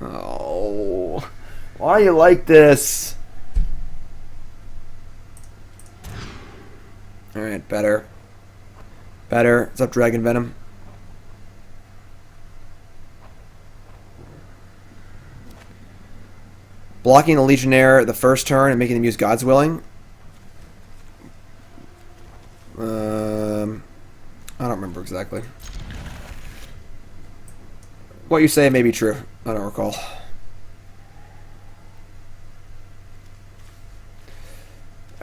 Speaker 1: Oh. Why are you like this? Alright, better. What's up, Dragon Venom? Blocking the Legionnaire the first turn and making them use God's Willing. I don't remember exactly. What you say may be true. I don't recall.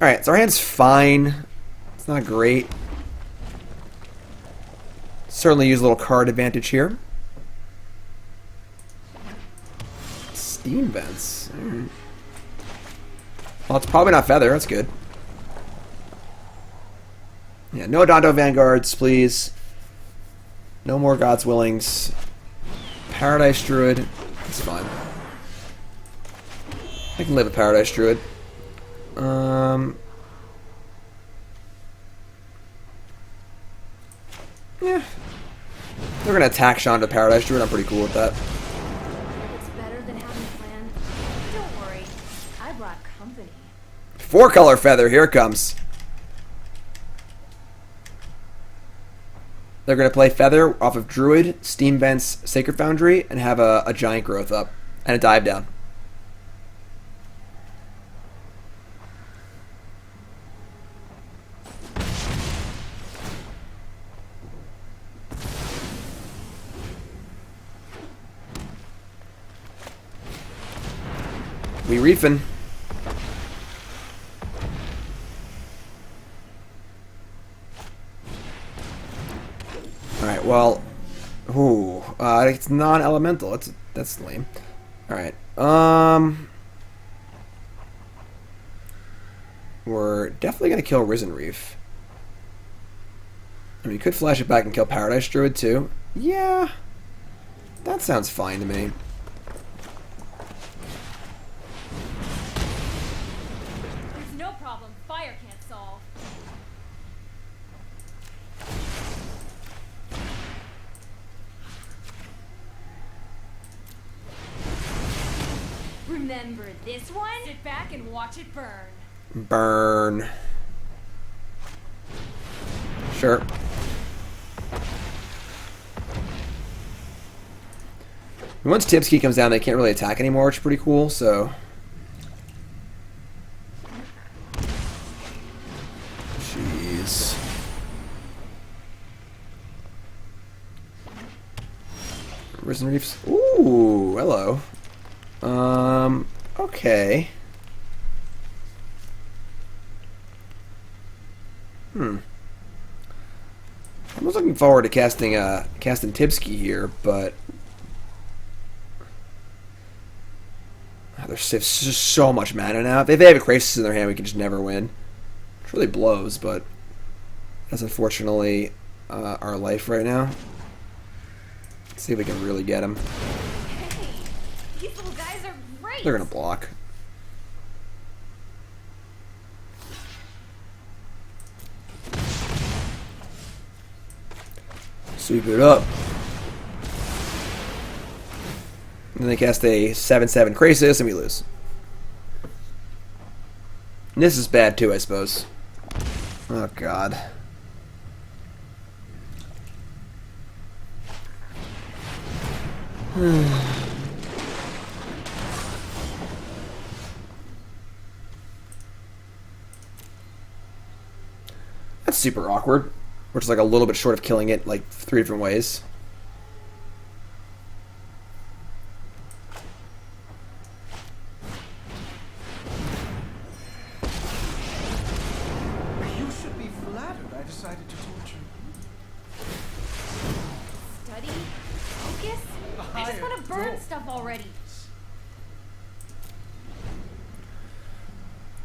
Speaker 1: Alright, so our hand's fine. It's not great. Certainly use a little card advantage here. Steam Vents. Right. Well, it's probably not Feather. That's good. Yeah, no Dondo Vanguards, please. No more God's Willings. Paradise Druid. It's fine. I can live with Paradise Druid. Yeah. They're gonna attack Chandra Paradise Druid. I'm pretty cool with that.
Speaker 3: It's better than having a plan. Don't worry, I brought company.
Speaker 1: 4-color Feather. Here it comes. They're going to play Feather off of Druid, Steam Vents, Sacred Foundry, and have a Giant Growth up. And a Dive down. We reefing. Alright, well... Ooh. It's non-elemental. That's lame. Alright. We're definitely going to kill Risen Reef. I mean, you could flash it back and kill Paradise Druid, too. Yeah. That sounds fine to me.
Speaker 3: There's no problem fire can't solve. Remember this one? Sit back and watch it burn.
Speaker 1: Burn. Sure. Once Tibsky comes down, they can't really attack anymore, which is pretty cool, so... Jeez. Risen Reefs. Ooh, hello. Okay. I was looking forward to casting Tibsky here, but there's just so much mana now. If they have a Crisis in their hand, we can just never win. It really blows, but that's unfortunately our life right now. Let's see if we can really get him.
Speaker 3: Hey, these little guys are great.
Speaker 1: They're gonna block. Sweep it up. And then they cast a 7/7 Crisis and we lose. And this is bad too, I suppose. Oh god. That's super awkward. We're just like a little bit short of killing it like 3 different ways.
Speaker 6: You should be flattered I decided to torture you.
Speaker 3: Study? Focus? I just want to burn stuff already.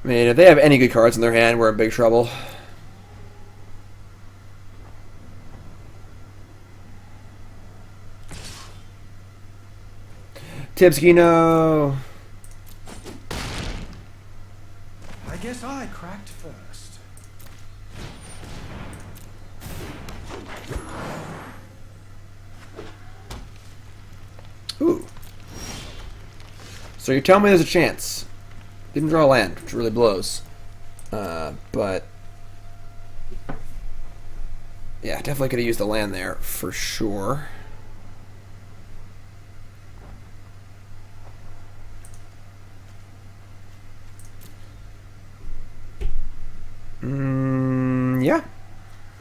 Speaker 1: I mean, if they have any good cards in their hand, we're in big trouble. Tibsky, no.
Speaker 6: I guess I cracked first.
Speaker 1: So you're telling me there's a chance. Didn't draw land, which really blows. But yeah, definitely could have used the land there for sure. Yeah.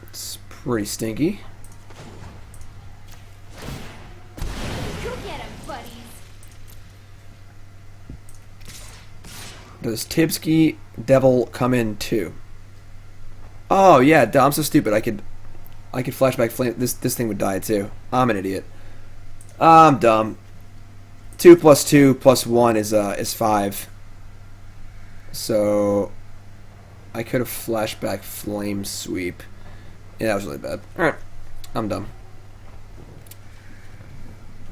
Speaker 1: It's pretty stinky.
Speaker 3: Go get him, buddies.
Speaker 1: Does Tibsky Devil come in too? Oh yeah, I'm so stupid. I could flashback flame. This thing would die too. I'm an idiot. I'm dumb. 2 + 2 + 1 is 5. So I could have flashback flame sweep. Yeah, that was really bad. All right, I'm dumb.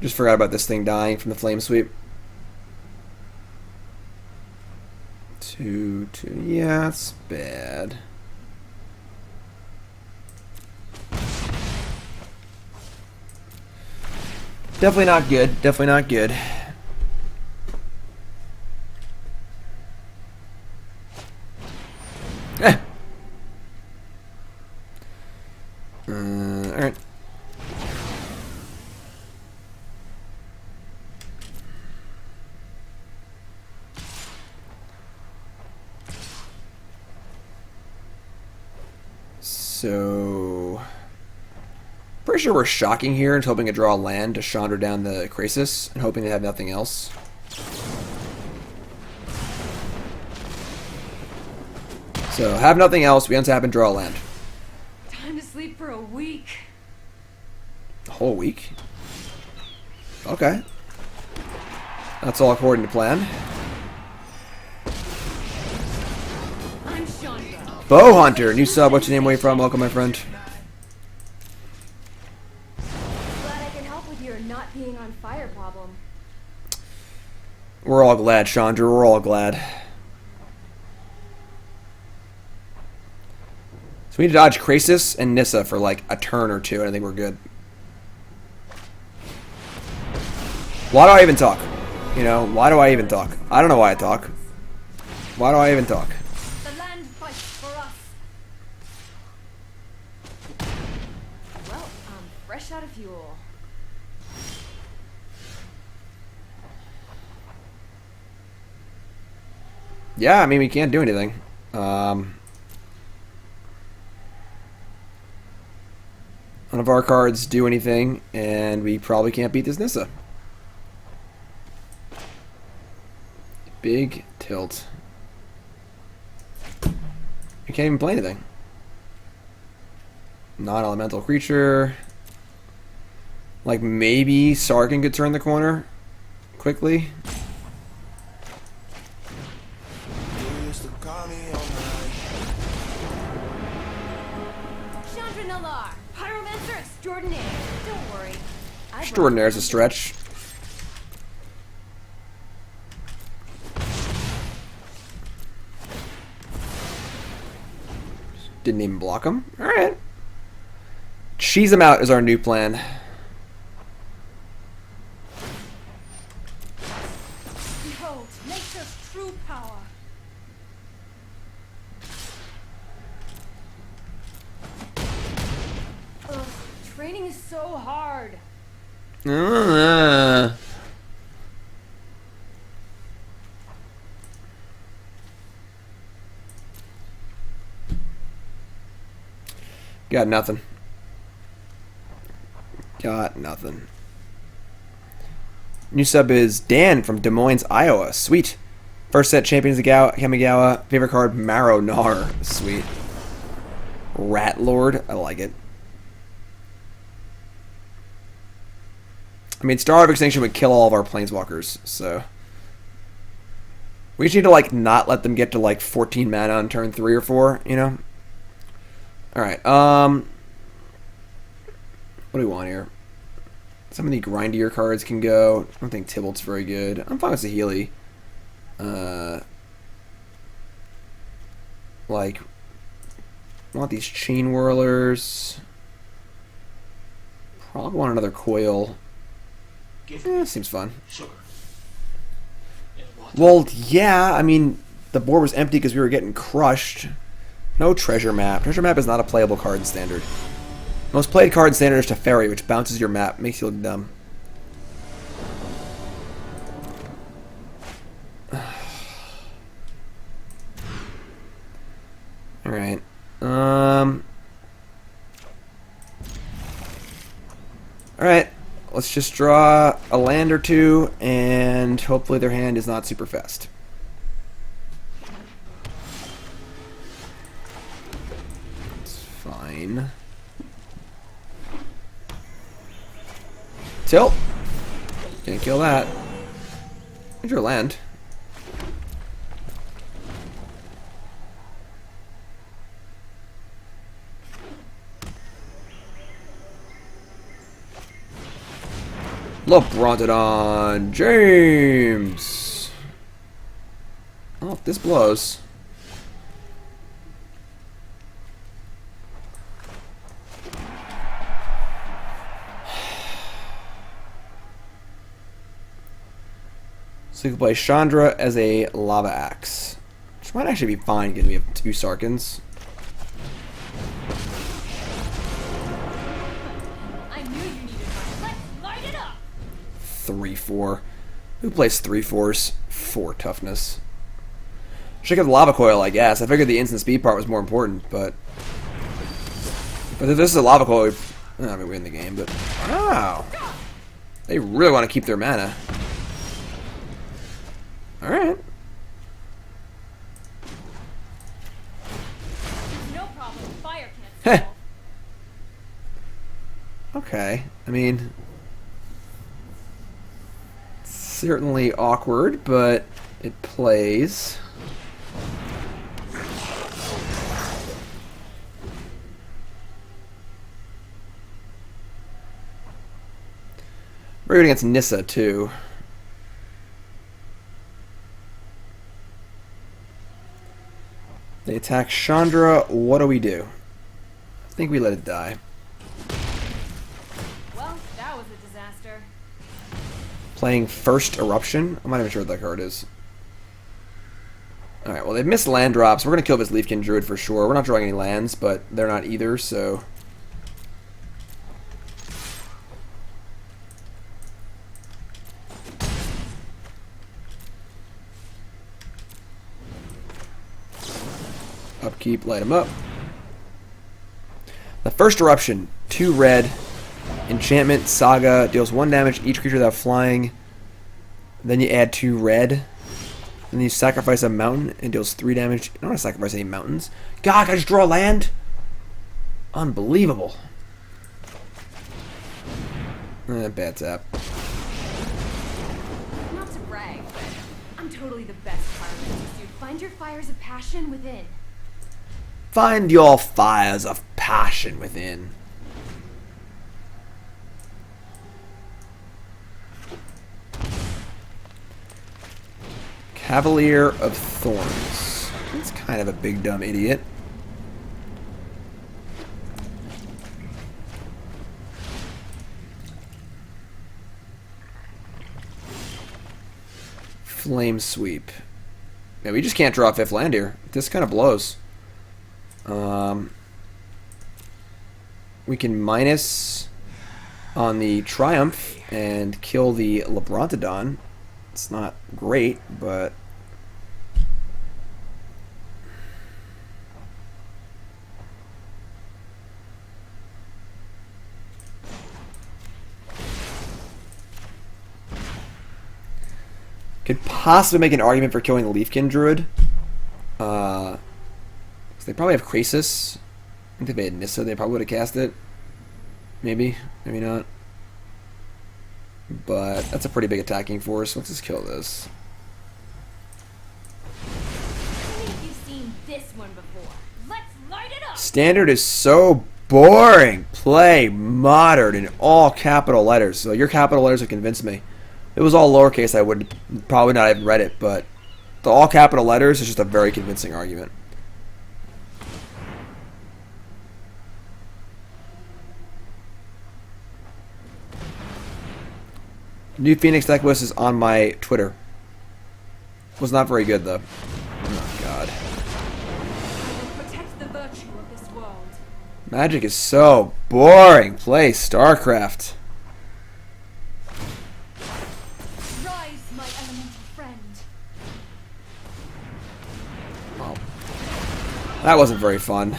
Speaker 1: Just forgot about this thing dying from the flame sweep. 2, 2. Yeah, that's bad. Definitely not good. Definitely not good. Eh. Alright. So pretty sure we're shocking here and hoping to draw land to Chandra down the Krasis and hoping to have nothing else. So have nothing else, we untap and draw land.
Speaker 3: Time to sleep for a week.
Speaker 1: A whole week? Okay. That's all according to plan.
Speaker 3: I'm Chandra.
Speaker 1: Bow Hunter, new sub, what's your name, where you from? Welcome, my friend.
Speaker 4: Glad I can help with your not being on fire problem.
Speaker 1: We're all glad, Chandra, we're all glad. So we need to dodge Krasis and Nissa for like a turn or two, and I think we're good. Why do I even talk? You know, why do I even talk? I don't know why I talk. Why do I even talk?
Speaker 3: The land fights for us. Well, I'm fresh out of fuel.
Speaker 1: Yeah, I mean, we can't do anything. None of our cards do anything, and we probably can't beat this Nissa. Big tilt. We can't even play anything. Non-elemental creature. Like, maybe Sarkin could turn the corner quickly.
Speaker 3: Chandra Nalar, Pyromancer Extraordinaire. Don't worry.
Speaker 1: Extraordinaire is a stretch. Didn't even block him. Alright. Cheese him out is our new plan.
Speaker 3: Behold, nature's true power. Ugh, training is so hard.
Speaker 1: Got nothing. Got nothing. New sub is Dan from Des Moines, Iowa. Sweet. First set Champions of Kamigawa. Favorite card, Marrow Gnar. Sweet. Rat Lord. I like it. I mean, Star of Extinction would kill all of our Planeswalkers, so we just need to, like, not let them get to, like, 14 mana on turn 3 or 4, you know? Alright, what do we want here? Some of the grindier cards can go. I don't think Tybalt's very good. I'm fine with Saheeli. Like, I want these Chain Whirlers. Probably want another Coil. Seems fun.
Speaker 7: Sugar.
Speaker 1: Well, yeah, I mean, the board was empty because we were getting crushed. No treasure map. Treasure map is not a playable card in Standard. Most played card in Standard is Teferi, which bounces your map, makes you look dumb. Alright. Alright. Let's just draw a land or two, and hopefully their hand is not super fast. It's fine. Tilt. Can't kill that. Here's your land. Labrontodon James. Oh, this blows. So we can play Chandra as a Lava Axe, which might actually be fine given we have 2 Sarkans.
Speaker 3: I knew you needed one. Let's light it up.
Speaker 1: 3-4. Who plays 3/4s? 4 toughness. Should have the Lava Coil, I guess. I figured the instant speed part was more important, but if this is a Lava Coil, I mean, we win the game, but wow. They really want to keep their mana. Alright.
Speaker 3: No problem. Fire can't
Speaker 1: Heh.
Speaker 3: solve.
Speaker 1: Okay. I mean, certainly awkward, but it plays. We're going against Nissa, too. They attack Chandra. What do we do? I think we let it die.
Speaker 3: Well, that was a disaster.
Speaker 1: Playing First Eruption. I'm not even sure what that card is. Alright, well, they've missed land drops. We're going to kill this Leafkin Druid for sure. We're not drawing any lands, but they're not either, so... Upkeep, light them up. The First Eruption, 2 red, enchantment, saga, deals 1 damage each creature without flying. Then you add 2 red. Then you sacrifice a mountain and deals 3 damage. I don't want to sacrifice any mountains. God, can I just draw land? Unbelievable. Bad tap.
Speaker 3: Not to brag, but I'm totally the best pyromancer suit. Find your fires of passion within.
Speaker 1: Find your fires of passion within. Cavalier of Thorns. He's kind of a big dumb idiot. Flame Sweep. Yeah, we just can't draw a 5th land here. This kind of blows. We can minus on the Triumph and kill the Labrontodon. It's not great, but... could possibly make an argument for killing the Leafkin Druid. They probably have Krasis. I think if they had Nissa, they probably would have cast it. Maybe, maybe not. But that's a pretty big attacking force. Let's just kill this.
Speaker 3: Tell me if you've seen this one before. Let's light it up.
Speaker 1: Standard is so boring. Play Modern in all capital letters. So your capital letters have convinced me. If it was all lowercase, I would probably not have read it. But the all capital letters is just a very convincing argument. New Phoenix deck list is on my Twitter. was not very good though. Oh god.
Speaker 3: I will protect the virtue of this world.
Speaker 1: Magic is so boring. Play StarCraft.
Speaker 3: Rise, my elemental friend.
Speaker 1: Well, that wasn't very fun.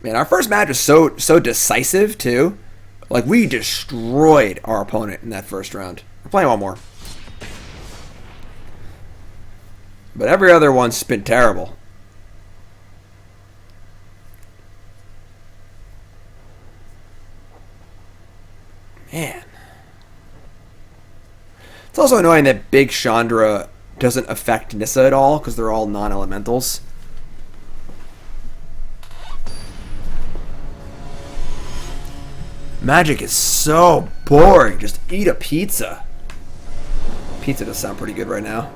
Speaker 1: Man, our first match was so decisive too. Like we destroyed our opponent in that first round. We're playing one more. But every other one's been terrible. Man. It's also annoying that Big Chandra doesn't affect Nissa at all because they're all non-elementals. Magic is so boring. Just eat a pizza. Pizza does sound pretty good right now.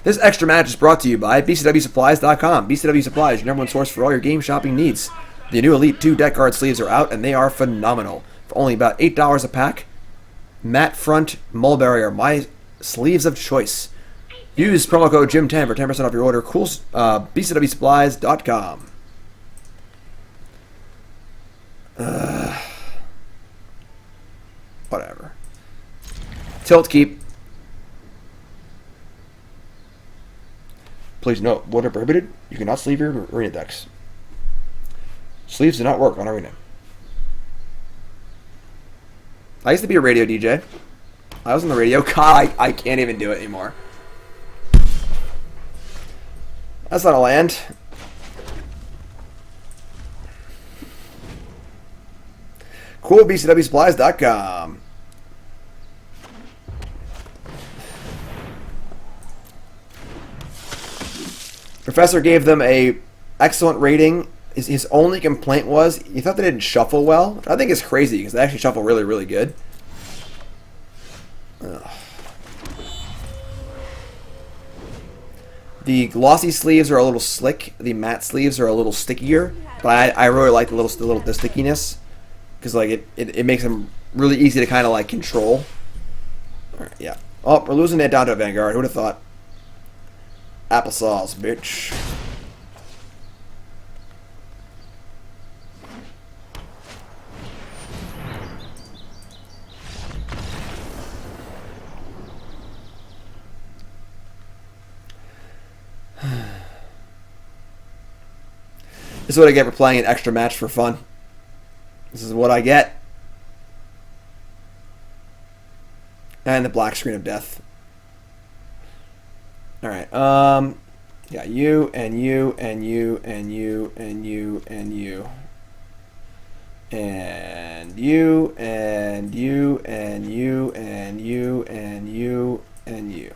Speaker 1: This extra match is brought to you by BCWSupplies.com. BCW Supplies, your number one source for all your game shopping needs. The new Elite 2 deck card sleeves are out, and they are phenomenal. For only about $8 a pack, matte front mulberry are my sleeves of choice. Use promo code JIM10 for 10% off your order. Cool. BCWSupplies.com. Whatever. Tilt keep. Please note, what are prohibited? You cannot sleeve your arena decks. Sleeves do not work on arena. I used to be a radio DJ. I was on the radio. God, I can't even do it anymore. That's not a land. Cool, BCWSupplies.com. Professor gave them a excellent rating. His only complaint was he thought they didn't shuffle well, which I think is crazy because they actually shuffle really, really good. Ugh. The glossy sleeves are a little slick. The matte sleeves are a little stickier, but I really like the stickiness because like it makes them really easy to kind of like control. All right, yeah. Oh, we're losing it down to Vanguard. Who would have thought? Applesauce, bitch. This is what I get for playing an extra match for fun. This is what I get. And the black screen of death. Alright, yeah, you, and you, and you, and you, and you, and you. And you, and you, and you, and you, and you, and you.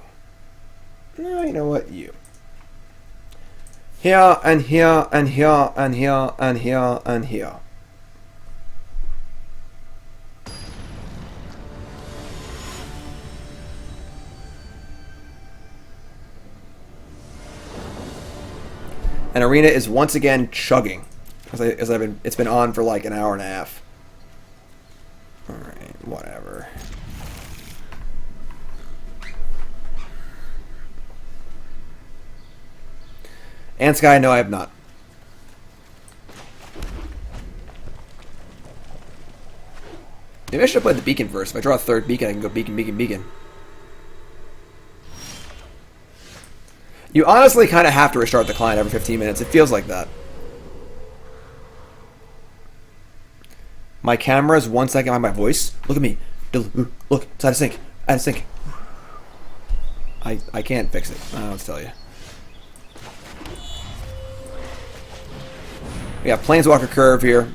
Speaker 1: No, you know what? You. Here, and here, and here, and here, and here, and here. And Arena is once again chugging, as it's been on for like an hour and a half. All right, whatever. And Sky, no, I have not. Maybe I should have played the beacon first. If I draw a third beacon, I can go beacon, beacon, beacon. You honestly kind of have to restart the client every 15 minutes. It feels like that. My camera is 1 second behind my voice. Look at me. Look, it's out of sync. Out of sync. I can't fix it. I don't know what to tell you. We got Planeswalker Curve here.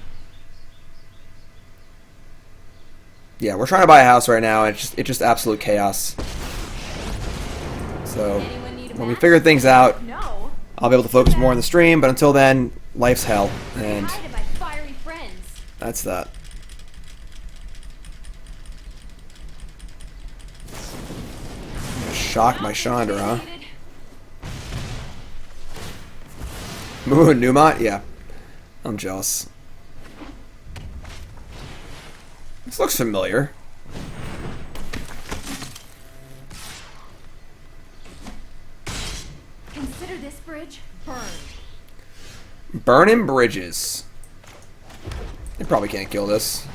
Speaker 1: Yeah, we're trying to buy a house right now, and it's just absolute chaos. So when we figure things out,
Speaker 3: No.
Speaker 1: I'll be able to focus more on the stream, but until then, life's hell, and
Speaker 3: Guided by fiery friends.
Speaker 1: that's that. shock my Chandra, huh? Ooh, Newmont? Yeah. I'm jealous. This looks familiar.
Speaker 3: Consider this bridge burned.
Speaker 1: Burning bridges. They probably can't kill this.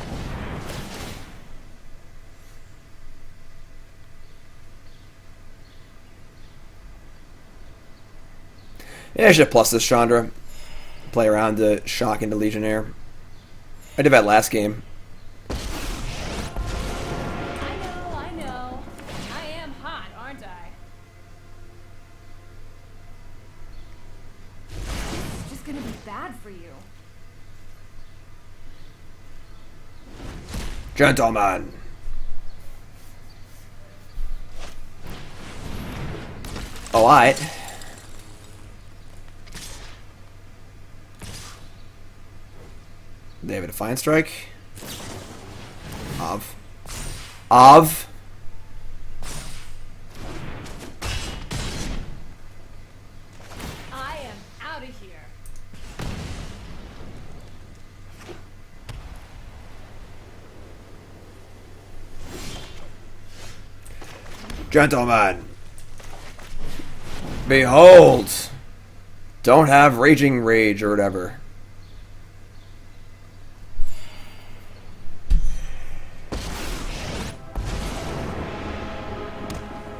Speaker 1: Yeah, I should plus this Chandra. Play around to shock into Legionnaire. I did that last game.
Speaker 3: I know. I am hot, aren't I? This is just gonna be bad for you.
Speaker 1: Gentlemen. Alright. They have a Defiant Strike. Of.
Speaker 3: I am out of here.
Speaker 1: Gentlemen. Behold. Don't have Raging Rage or whatever.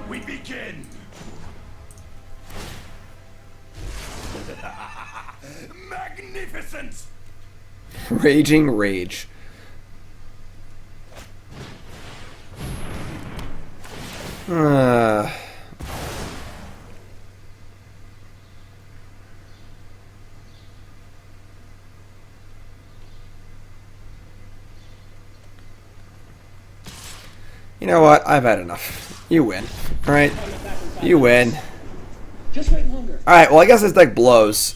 Speaker 5: We begin. Magnificent.
Speaker 1: Raging Rage. You know what? I've had enough. You win. Alright? You win.
Speaker 7: Just wait longer.
Speaker 1: Alright, well I guess this deck blows.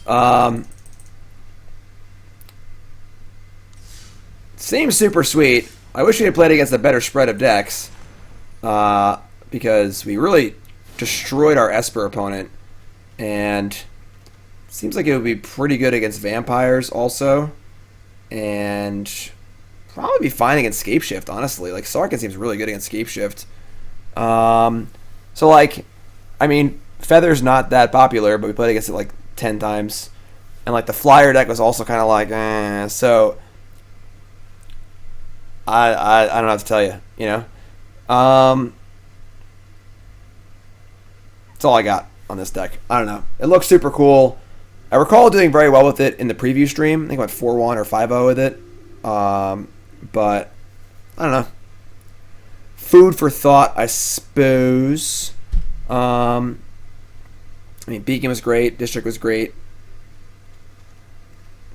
Speaker 1: Seems super sweet. I wish we had played against a better spread of decks. Because we really destroyed our Esper opponent. And seems like it would be pretty good against vampires also. And probably be fine against Scapeshift, honestly. Like, Sarkhan seems really good against Scapeshift. So, like, I mean, Feather's not that popular, but we played against it, like, 10 times. And, like, the Flyer deck was also kind of like, So, I don't know what to tell you, you know? That's all I got on this deck. I don't know. It looks super cool. I recall doing very well with it in the preview stream. I think I went 4-1 or 5-0 with it. But I don't know. Food for thought, I suppose. I mean, Beacon was great. District was great.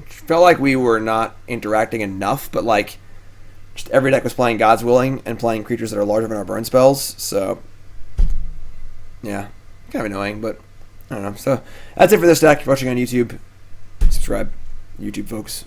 Speaker 1: Felt like we were not interacting enough, but like just every deck was playing God's Willing and playing creatures that are larger than our burn spells. So yeah, kind of annoying, but I don't know. So that's it for this deck. If you're watching on YouTube, subscribe, YouTube folks.